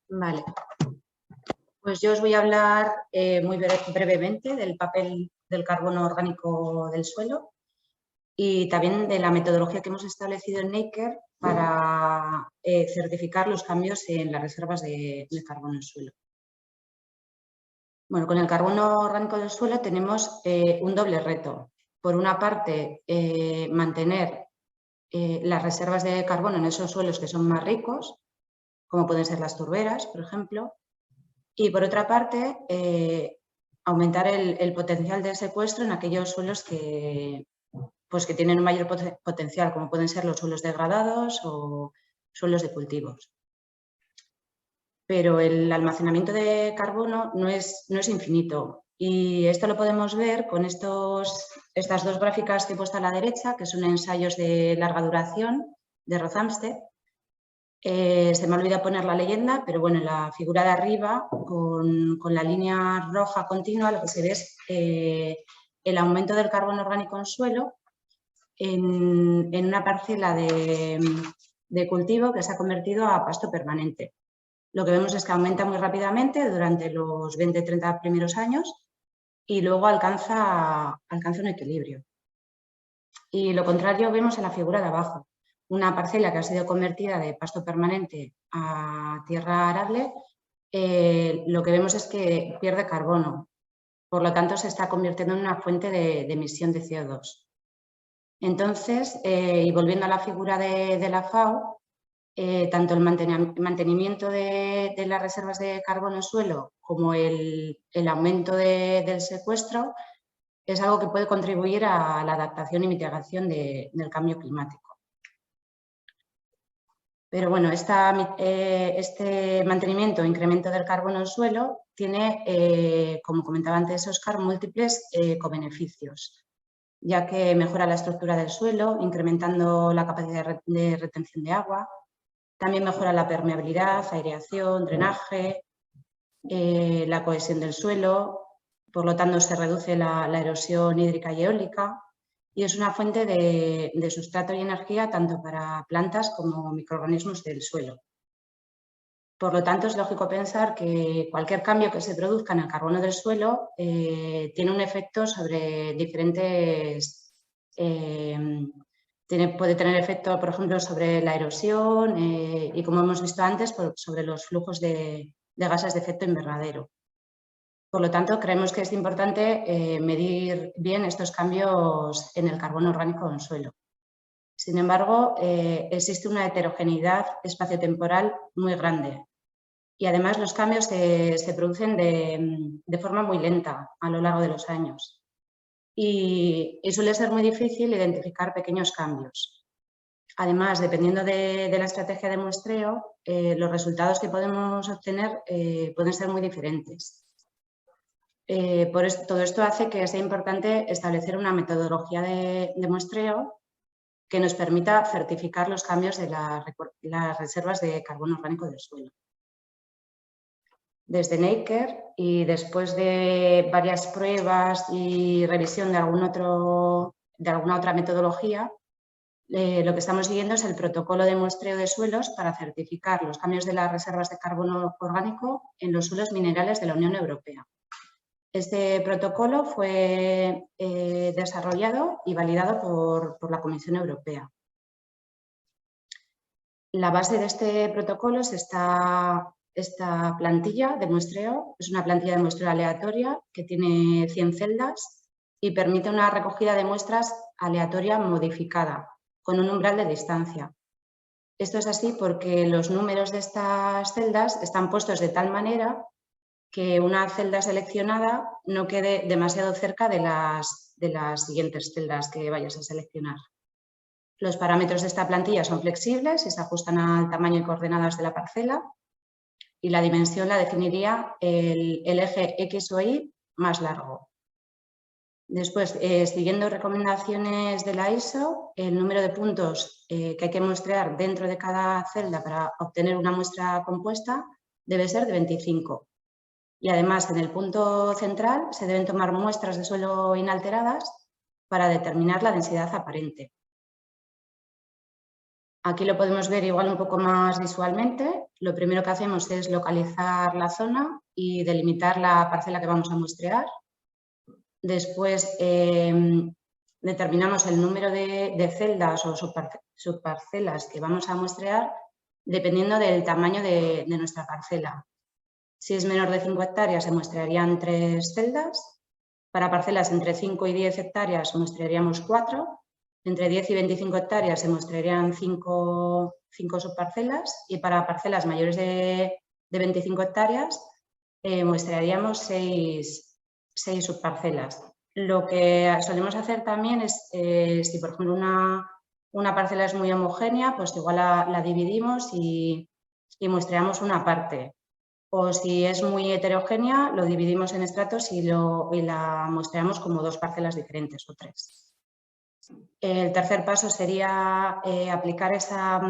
Vale. Pues yo os voy a hablar muy brevemente del papel del carbono orgánico del suelo y también de la metodología que hemos establecido en NAKER para certificar los cambios en las reservas de carbono en el suelo. Bueno, con el carbono orgánico del suelo tenemos un doble reto. Por una parte, mantener las reservas de carbono en esos suelos que son más ricos, como pueden ser las turberas, por ejemplo, y por otra parte, aumentar el potencial de secuestro en aquellos suelos que tienen un mayor potencial, como pueden ser los suelos degradados o suelos de cultivos. Pero el almacenamiento de carbono no es infinito y esto lo podemos ver con estas 2 gráficas que he puesto a la derecha, que son ensayos de larga duración de Rothamsted. Se me ha olvidado poner la leyenda, pero bueno, en la figura de arriba, con la línea roja continua, lo que se ve es el aumento del carbono orgánico en suelo en una parcela de cultivo que se ha convertido a pasto permanente. Lo que vemos es que aumenta muy rápidamente durante los 20-30 primeros años y luego alcanza un equilibrio. Y lo contrario vemos en la figura de abajo. Una parcela que ha sido convertida de pasto permanente a tierra arable, lo que vemos es que pierde carbono. Por lo tanto, se está convirtiendo en una fuente de emisión de CO2. Entonces, y volviendo a la figura de la FAO, tanto el mantenimiento de las reservas de carbono en suelo como el aumento del secuestro es algo que puede contribuir a la adaptación y mitigación del cambio climático. Pero bueno, este mantenimiento e incremento del carbono en suelo tiene, como comentaba antes Óscar, múltiples cobeneficios, ya que mejora la estructura del suelo, incrementando la capacidad de retención de agua. También mejora la permeabilidad, aireación, drenaje, la cohesión del suelo. Por lo tanto, se reduce la erosión hídrica y eólica y es una fuente de sustrato y energía tanto para plantas como microorganismos del suelo. Por lo tanto, es lógico pensar que cualquier cambio que se produzca en el carbono del suelo tiene un efecto sobre diferentes... puede tener efecto, por ejemplo, sobre la erosión y, como hemos visto antes, sobre los flujos de gases de efecto invernadero. Por lo tanto, creemos que es importante medir bien estos cambios en el carbono orgánico en suelo. Sin embargo, existe una heterogeneidad espaciotemporal muy grande y además los cambios se producen de forma muy lenta a lo largo de los años y suele ser muy difícil identificar pequeños cambios. Además, dependiendo de la estrategia de muestreo, los resultados que podemos obtener pueden ser muy diferentes. Todo esto hace que sea importante establecer una metodología de muestreo que nos permita certificar los cambios de las reservas de carbono orgánico del suelo. Desde NAKER y después de varias pruebas y revisión de alguna otra metodología, lo que estamos siguiendo es el protocolo de muestreo de suelos para certificar los cambios de las reservas de carbono orgánico en los suelos minerales de la Unión Europea. Este protocolo fue desarrollado y validado por la Comisión Europea. La base de este protocolo es esta plantilla de muestreo. Es una plantilla de muestreo aleatoria que tiene 100 celdas y permite una recogida de muestras aleatoria modificada con un umbral de distancia. Esto es así porque los números de estas celdas están puestos de tal manera que una celda seleccionada no quede demasiado cerca de las siguientes celdas que vayas a seleccionar. Los parámetros de esta plantilla son flexibles y se ajustan al tamaño y coordenadas de la parcela y la dimensión la definiría el eje X o Y más largo. Después, siguiendo recomendaciones de la ISO, el número de puntos que hay que muestrear dentro de cada celda para obtener una muestra compuesta debe ser de 25. Y además, en el punto central se deben tomar muestras de suelo inalteradas para determinar la densidad aparente. Aquí lo podemos ver igual un poco más visualmente. Lo primero que hacemos es localizar la zona y delimitar la parcela que vamos a muestrear. Después determinamos el número de celdas o subparcelas que vamos a muestrear dependiendo del tamaño de nuestra parcela. Si es menor de 5 hectáreas se muestrearían 3 celdas. Para parcelas entre 5 y 10 hectáreas muestrearíamos 4. Entre 10 y 25 hectáreas se muestrearían 5 subparcelas y para parcelas mayores de 25 hectáreas muestrearíamos 6 subparcelas. Lo que solemos hacer también es, si por ejemplo una parcela es muy homogénea, pues igual la dividimos y muestreamos una parte. O si es muy heterogénea, lo dividimos en estratos y la muestreamos como 2 parcelas diferentes o 3. El tercer paso sería aplicar esa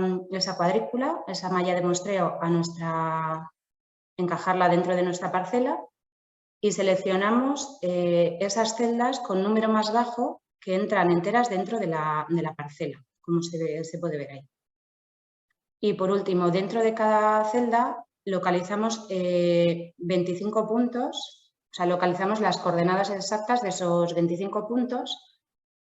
cuadrícula, esa malla de muestreo encajarla dentro de nuestra parcela y seleccionamos esas celdas con número más bajo que entran enteras dentro de la parcela, como se puede ver ahí. Y por último, dentro de cada celda localizamos 25 puntos, o sea, localizamos las coordenadas exactas de esos 25 puntos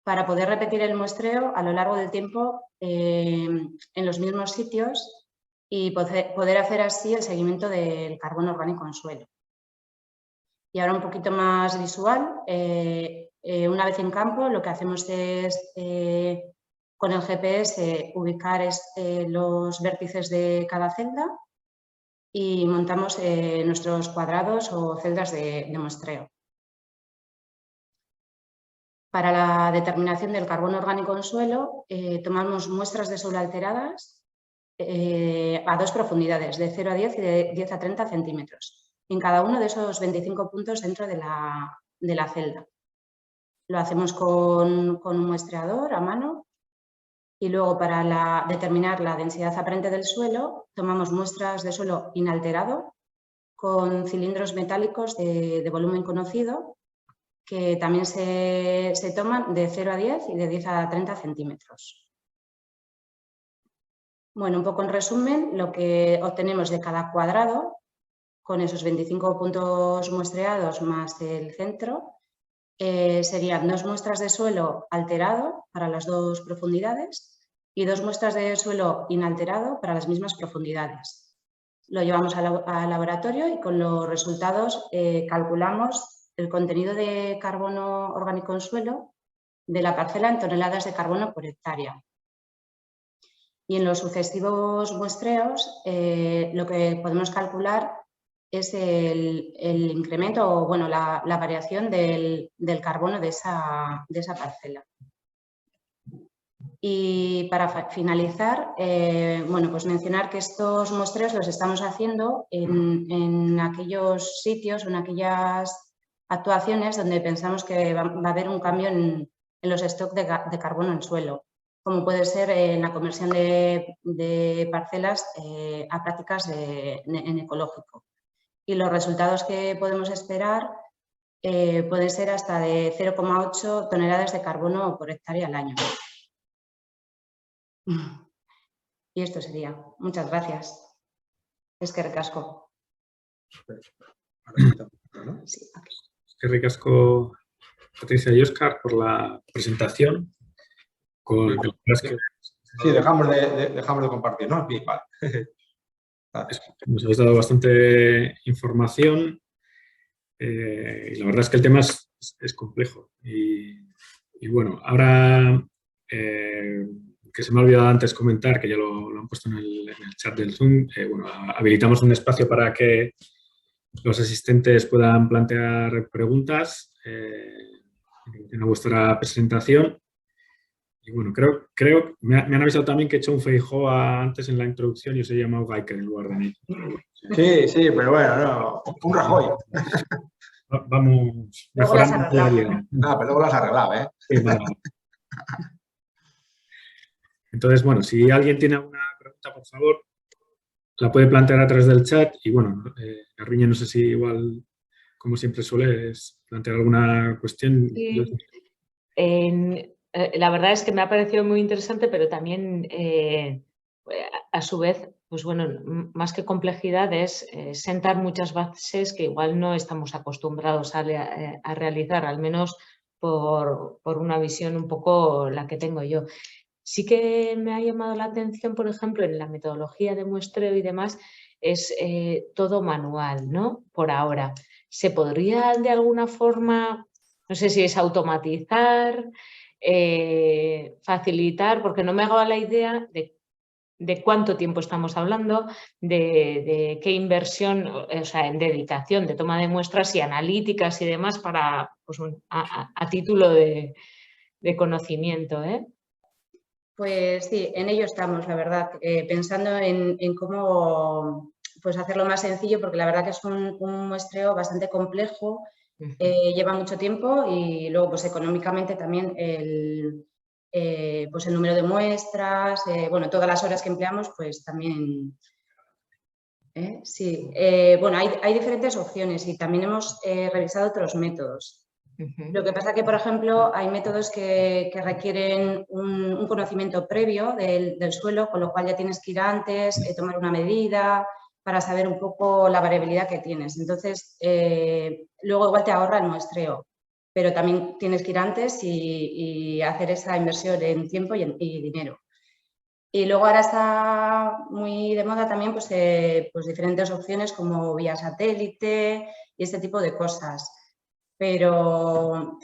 para poder repetir el muestreo a lo largo del tiempo en los mismos sitios y poder hacer así el seguimiento del carbono orgánico en suelo. Y ahora un poquito más visual, Una vez en campo, lo que hacemos es, con el GPS, ubicar los vértices de cada celda y montamos nuestros cuadrados o celdas de muestreo. Para la determinación del carbono orgánico en suelo, tomamos muestras de suelo alteradas a dos profundidades, de 0 a 10 y de 10 a 30 centímetros, en cada uno de esos 25 puntos dentro de la celda. Lo hacemos con un muestreador a mano y luego para determinar la densidad aparente del suelo tomamos muestras de suelo inalterado con cilindros metálicos de volumen conocido que también se toman de 0 a 10 y de 10 a 30 centímetros. Bueno, un poco en resumen, lo que obtenemos de cada cuadrado, con esos 25 puntos muestreados más el centro, serían 2 muestras de suelo alterado para las 2 profundidades y 2 muestras de suelo inalterado para las mismas profundidades. Lo llevamos al laboratorio y con los resultados calculamos el contenido de carbono orgánico en suelo de la parcela en toneladas de carbono por hectárea. Y en los sucesivos muestreos lo que podemos calcular es el incremento o bueno, la variación del carbono de esa parcela. Y para finalizar, bueno, pues mencionar que estos muestreos los estamos haciendo en aquellos sitios o en aquellas actuaciones donde pensamos que va a haber un cambio en los stocks de carbono en suelo, como puede ser en la conversión de parcelas a prácticas en ecológico. Y los resultados que podemos esperar pueden ser hasta de 0,8 toneladas de carbono por hectárea al año. Y esto sería. Muchas gracias. Eskerrik asko. Sí, eskerrik asko, Patricia y Óscar, por la presentación. Sí, dejamos de compartir, ¿no? Sí, vale. Nos habéis dado bastante información y la verdad es que el tema es complejo. Y bueno, ahora que se me ha olvidado antes comentar, que ya lo han puesto en el chat del Zoom, bueno, habilitamos un espacio para que los asistentes puedan plantear preguntas en vuestra presentación. Y bueno, creo me han avisado también que he hecho un Feijóo antes en la introducción y os he llamado Gaiker en lugar de mí. Sí, pero bueno, no, un Rajoy. Vamos mejorando la vida. No, pero luego lo has arreglado, ¿eh? Sí, vale. Entonces, bueno, si alguien tiene alguna pregunta, por favor, la puede plantear a través del chat. Y bueno, Garbiñe, no sé si igual, como siempre sueles, plantear alguna cuestión. Sí. La verdad es que me ha parecido muy interesante, pero también, a su vez, pues bueno, más que complejidad es sentar muchas bases que igual no estamos acostumbrados a realizar, al menos por una visión un poco la que tengo yo. Sí que me ha llamado la atención, por ejemplo, en la metodología de muestreo y demás, es todo manual, ¿no? Por ahora. ¿Se podría de alguna forma, no sé si es automatizar, facilitar, porque no me hago la idea de cuánto tiempo estamos hablando, de qué inversión, o sea, en dedicación de toma de muestras y analíticas y demás para, pues, a título de conocimiento, ¿eh? Pues sí, en ello estamos, la verdad, pensando en cómo pues hacerlo más sencillo, porque la verdad que es un muestreo bastante complejo, lleva mucho tiempo y luego pues económicamente también pues el número de muestras, bueno, todas las horas que empleamos pues también... Sí, bueno, hay diferentes opciones y también hemos revisado otros métodos. Lo que pasa que, por ejemplo, hay métodos que requieren un conocimiento previo del suelo, con lo cual ya tienes que ir antes, tomar una medida para saber un poco la variabilidad que tienes. Entonces, luego igual te ahorra el muestreo, pero también tienes que ir antes y hacer esa inversión en tiempo y dinero. Y luego ahora está muy de moda también pues diferentes opciones como vía satélite y este tipo de cosas. Pero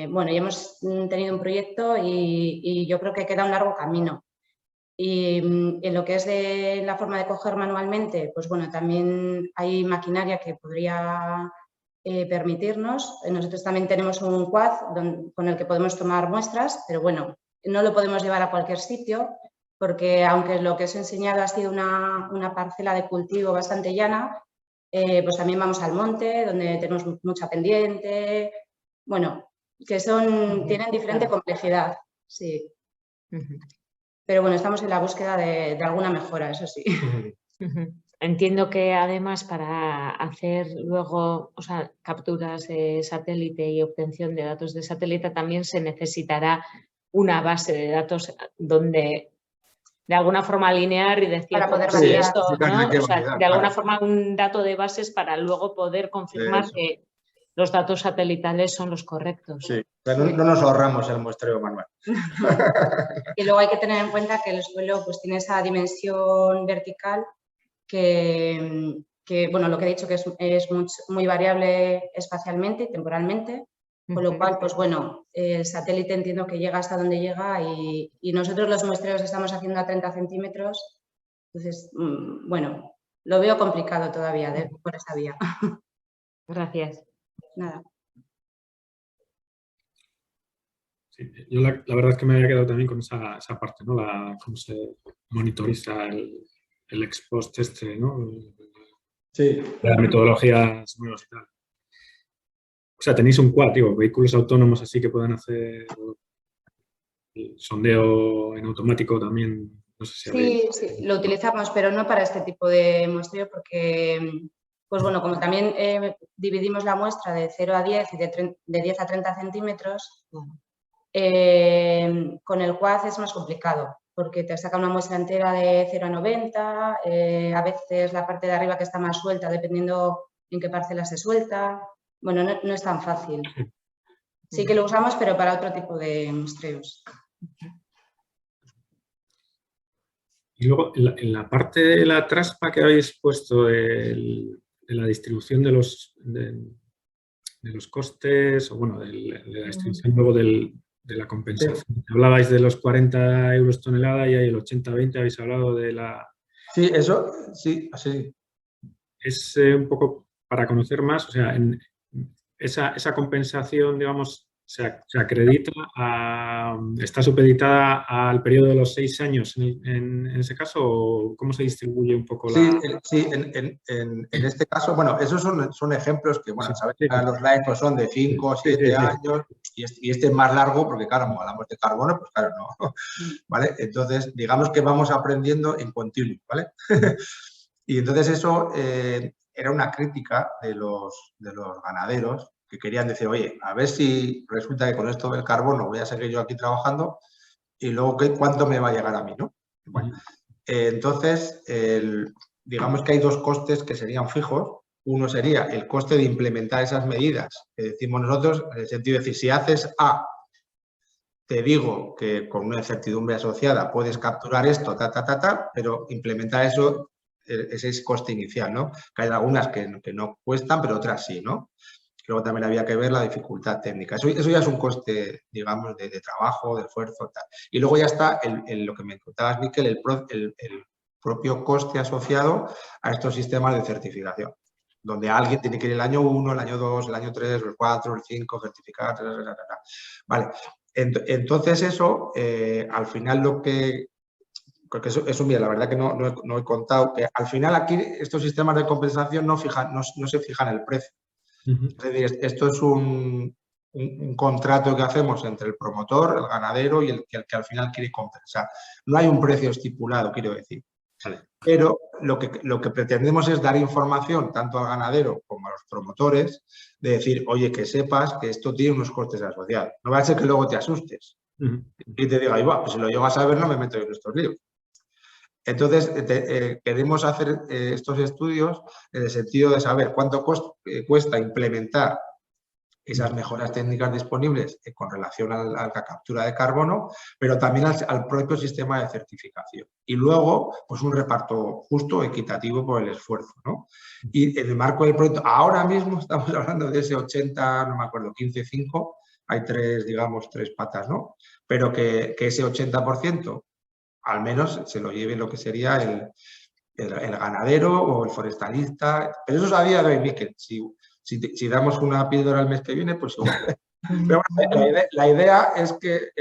bueno, ya hemos tenido un proyecto y yo creo que queda un largo camino. Y en lo que es de la forma de coger manualmente, pues bueno, también hay maquinaria que podría permitirnos. Nosotros también tenemos un quad con el que podemos tomar muestras, pero bueno, no lo podemos llevar a cualquier sitio porque aunque lo que os he enseñado ha sido una parcela de cultivo bastante llana, pues también vamos al monte donde tenemos mucha pendiente, bueno, que tienen diferente complejidad, sí. Pero bueno, estamos en la búsqueda de alguna mejora, eso sí. Entiendo que además para hacer luego, o sea, capturas de satélite y obtención de datos de satélite también se necesitará una base de datos donde de alguna forma alinear y decir, para poder si esto, ¿no? Sí, o sea, de alguna forma un dato de bases para luego poder confirmar que los datos satelitales son los correctos. Sí, pero no nos ahorramos el muestreo manual. Y luego hay que tener en cuenta que el suelo pues tiene esa dimensión vertical que bueno, lo que he dicho que es muy variable espacialmente y temporalmente, con lo cual, pues bueno, el satélite entiendo que llega hasta donde llega y nosotros los muestreos estamos haciendo a 30 centímetros, entonces, bueno, lo veo complicado todavía por esa vía. Gracias. Nada. Sí, yo la verdad es que me había quedado también con esa parte, ¿no? Cómo se monitoriza el ex post ¿no? Sí. La metodología nuevas y tal. O sea, tenéis un quad, digo, vehículos autónomos así que puedan hacer el sondeo en automático también, no sé si habéis... Sí, lo utilizamos, pero no para este tipo de muestreo porque, pues bueno, como también dividimos la muestra de 0 a 10 y de 10 a 30 centímetros, con el quad es más complicado porque te saca una muestra entera de 0 a 90, a veces la parte de arriba que está más suelta dependiendo en qué parcela se suelta. Bueno, no es tan fácil. Sí que lo usamos, pero para otro tipo de muestreos. Y luego, en la parte de la traspa que habéis puesto de la distribución de los costes, o bueno, de la distribución luego de la compensación. Sí. Hablabais de los 40 euros tonelada y ahí el 80-20 habéis hablado de la... Sí, eso, sí, así. Es un poco para conocer más, o sea, esa compensación, digamos, se acredita, está supeditada al periodo de los 6 años en ese caso, o cómo se distribuye un poco la... Sí, en este caso, bueno, esos son ejemplos que, bueno, sabes que los slides pues son de 5 o 7 años y este es más largo porque, claro, como hablamos de carbono, pues claro, no, ¿vale? Entonces, digamos que vamos aprendiendo en continuo, ¿vale? Y entonces eso era una crítica de los ganaderos que querían decir, oye, a ver si resulta que con esto del carbono voy a seguir yo aquí trabajando y luego cuánto me va a llegar a mí, ¿no? Bueno, entonces, digamos que hay dos costes que serían fijos. Uno sería el coste de implementar esas medidas que decimos nosotros, en el sentido de decir, si haces A, te digo que con una incertidumbre asociada puedes capturar esto, pero implementar eso, ese es coste inicial, ¿no? Que hay algunas que no cuestan, pero otras sí, ¿no? Luego también había que ver la dificultad técnica. Eso ya es un coste, digamos, de trabajo, de esfuerzo, tal. Y luego ya está lo que me contabas, Miquel, el propio coste asociado a estos sistemas de certificación, donde alguien tiene que ir el año 1, el año 2, el año 3, el 4, el 5, certificar, Vale. Entonces eso, al final lo que... Porque eso mira, la verdad que no he contado, que al final aquí estos sistemas de compensación no se fijan el precio. Es decir, esto es un contrato que hacemos entre el promotor, el ganadero y el que al final quiere compensar. No hay un precio estipulado, quiero decir. Vale. Pero lo que pretendemos es dar información tanto al ganadero como a los promotores de decir, oye, que sepas que esto tiene unos costes asociados. No va a ser que luego te asustes y te diga, pues si lo llego a saber no me meto en estos líos. Entonces, queremos hacer estos estudios en el sentido de saber cuánto cuesta implementar esas mejoras técnicas disponibles con relación a la captura de carbono, pero también al propio sistema de certificación. Y luego, pues un reparto justo, equitativo por el esfuerzo, ¿no? Y en el marco del proyecto, ahora mismo estamos hablando de ese 80, no me acuerdo, 15-5, hay digamos, tres patas, ¿no? Pero que ese 80% al menos se lo lleve lo que sería el ganadero o el forestalista. Pero eso es a día de hoy, Miquel. Si damos una píldora el mes que viene, pues igual. Pero bueno, la idea es que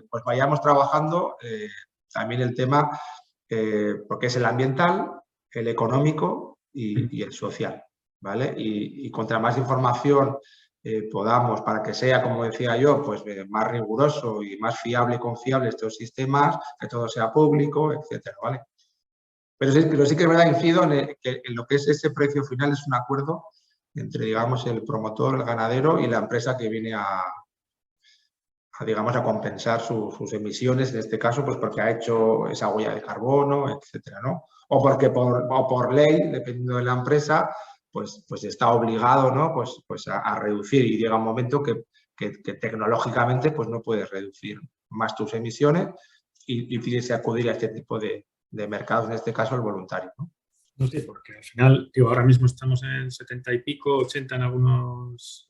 pues vayamos trabajando también el tema, porque es el ambiental, el económico y el social, ¿vale? Y contra más información podamos, para que sea, como decía yo, pues más riguroso y más fiable y confiable estos sistemas, que todo sea público, etcétera, ¿vale? Pero sí que es verdad, incido en lo que es ese precio final, es un acuerdo entre, digamos, el promotor, el ganadero y la empresa que viene digamos, a compensar sus emisiones, en este caso, pues porque ha hecho esa huella de carbono, etcétera, ¿no? O porque por ley, dependiendo de la empresa, pues está obligado, ¿no? Pues a reducir, y llega un momento que tecnológicamente pues no puedes reducir más tus emisiones y tienes que acudir a este tipo de mercados, en este caso el voluntario, ¿no? No sé, porque al final, digo, ahora mismo estamos en 70 y pico, 80 en algunos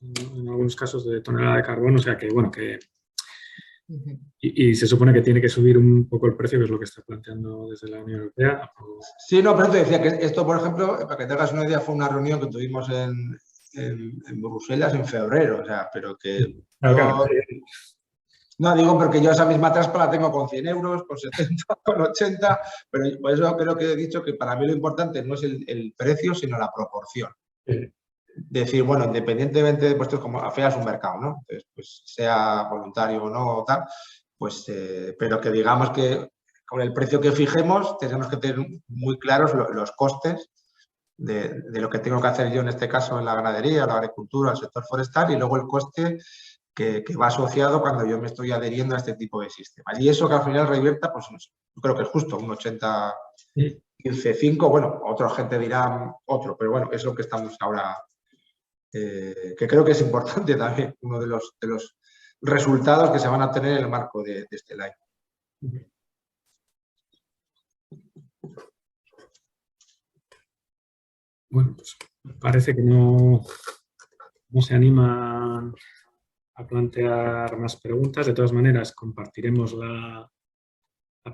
casos de tonelada de carbono, o sea que, bueno, que... Y se supone que tiene que subir un poco el precio, que es lo que está planteando desde la Unión Europea. Sí, no, pero te decía que esto, por ejemplo, para que te hagas una idea, fue una reunión que tuvimos en Bruselas en febrero, o sea, pero que... Claro. No, digo porque yo esa misma traspa la tengo con 100 euros, con 70, con 80, pero por eso creo que he dicho que para mí lo importante no es el precio, sino la proporción. Sí. Decir, bueno, independientemente de puestos, como al final es un mercado, ¿no? Entonces, pues sea voluntario o no o tal, pues, pero que digamos que con el precio que fijemos tenemos que tener muy claros los costes de lo que tengo que hacer yo en este caso en la ganadería, la agricultura, el sector forestal, y luego el coste que va asociado cuando yo me estoy adheriendo a este tipo de sistemas. Y eso que al final revierta, pues no sé, yo creo que es justo, un 80, 15, 5, bueno, otra gente dirá otro, pero bueno, es lo que estamos ahora, que creo que es importante también, uno de los resultados que se van a tener en el marco de este live. Bueno, pues parece que no se animan a plantear más preguntas. De todas maneras, compartiremos la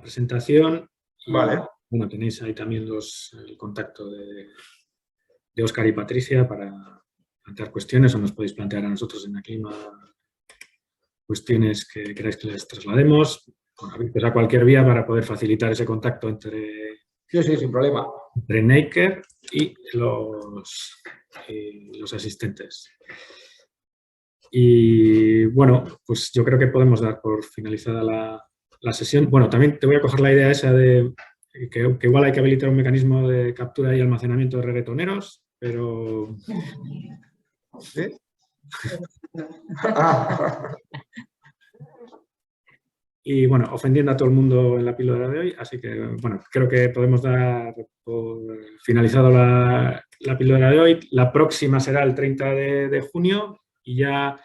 presentación. Y, vale. Bueno, tenéis ahí también el contacto de Óscar y Patricia para plantear cuestiones, o nos podéis plantear a nosotros en Aclima cuestiones que queráis que les traslademos. Bueno, abiertos a cualquier vía para poder facilitar ese contacto entre sin problema. Entre Neiker y los asistentes. Y bueno, pues yo creo que podemos dar por finalizada la sesión. Bueno, también te voy a coger la idea esa de que igual hay que habilitar un mecanismo de captura y almacenamiento de reggaetoneros, pero... ¿Sí? Y bueno, ofendiendo a todo el mundo en la píldora de hoy, así que bueno, creo que podemos dar por finalizado la píldora de hoy. La próxima será el 30 de junio y ya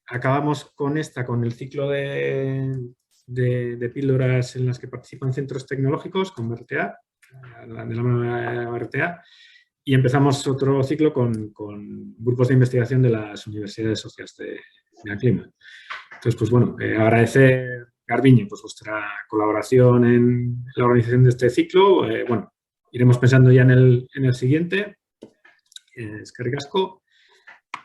acabamos con el ciclo de píldoras en las que participan centros tecnológicos con BRTA, de la mano de BRTA, y empezamos otro ciclo con grupos de investigación de las universidades socias de Aclima. Entonces, pues bueno, agradecer, Garbiñe, pues vuestra colaboración en la organización de este ciclo. Bueno, iremos pensando ya en el siguiente. Eskerrik asko.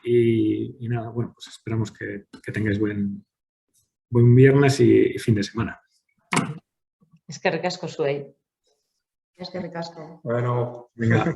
Y nada, bueno, pues esperamos que tengáis buen viernes y fin de semana. Eskerrik asko zuei. Eskerrik asko. Bueno, venga.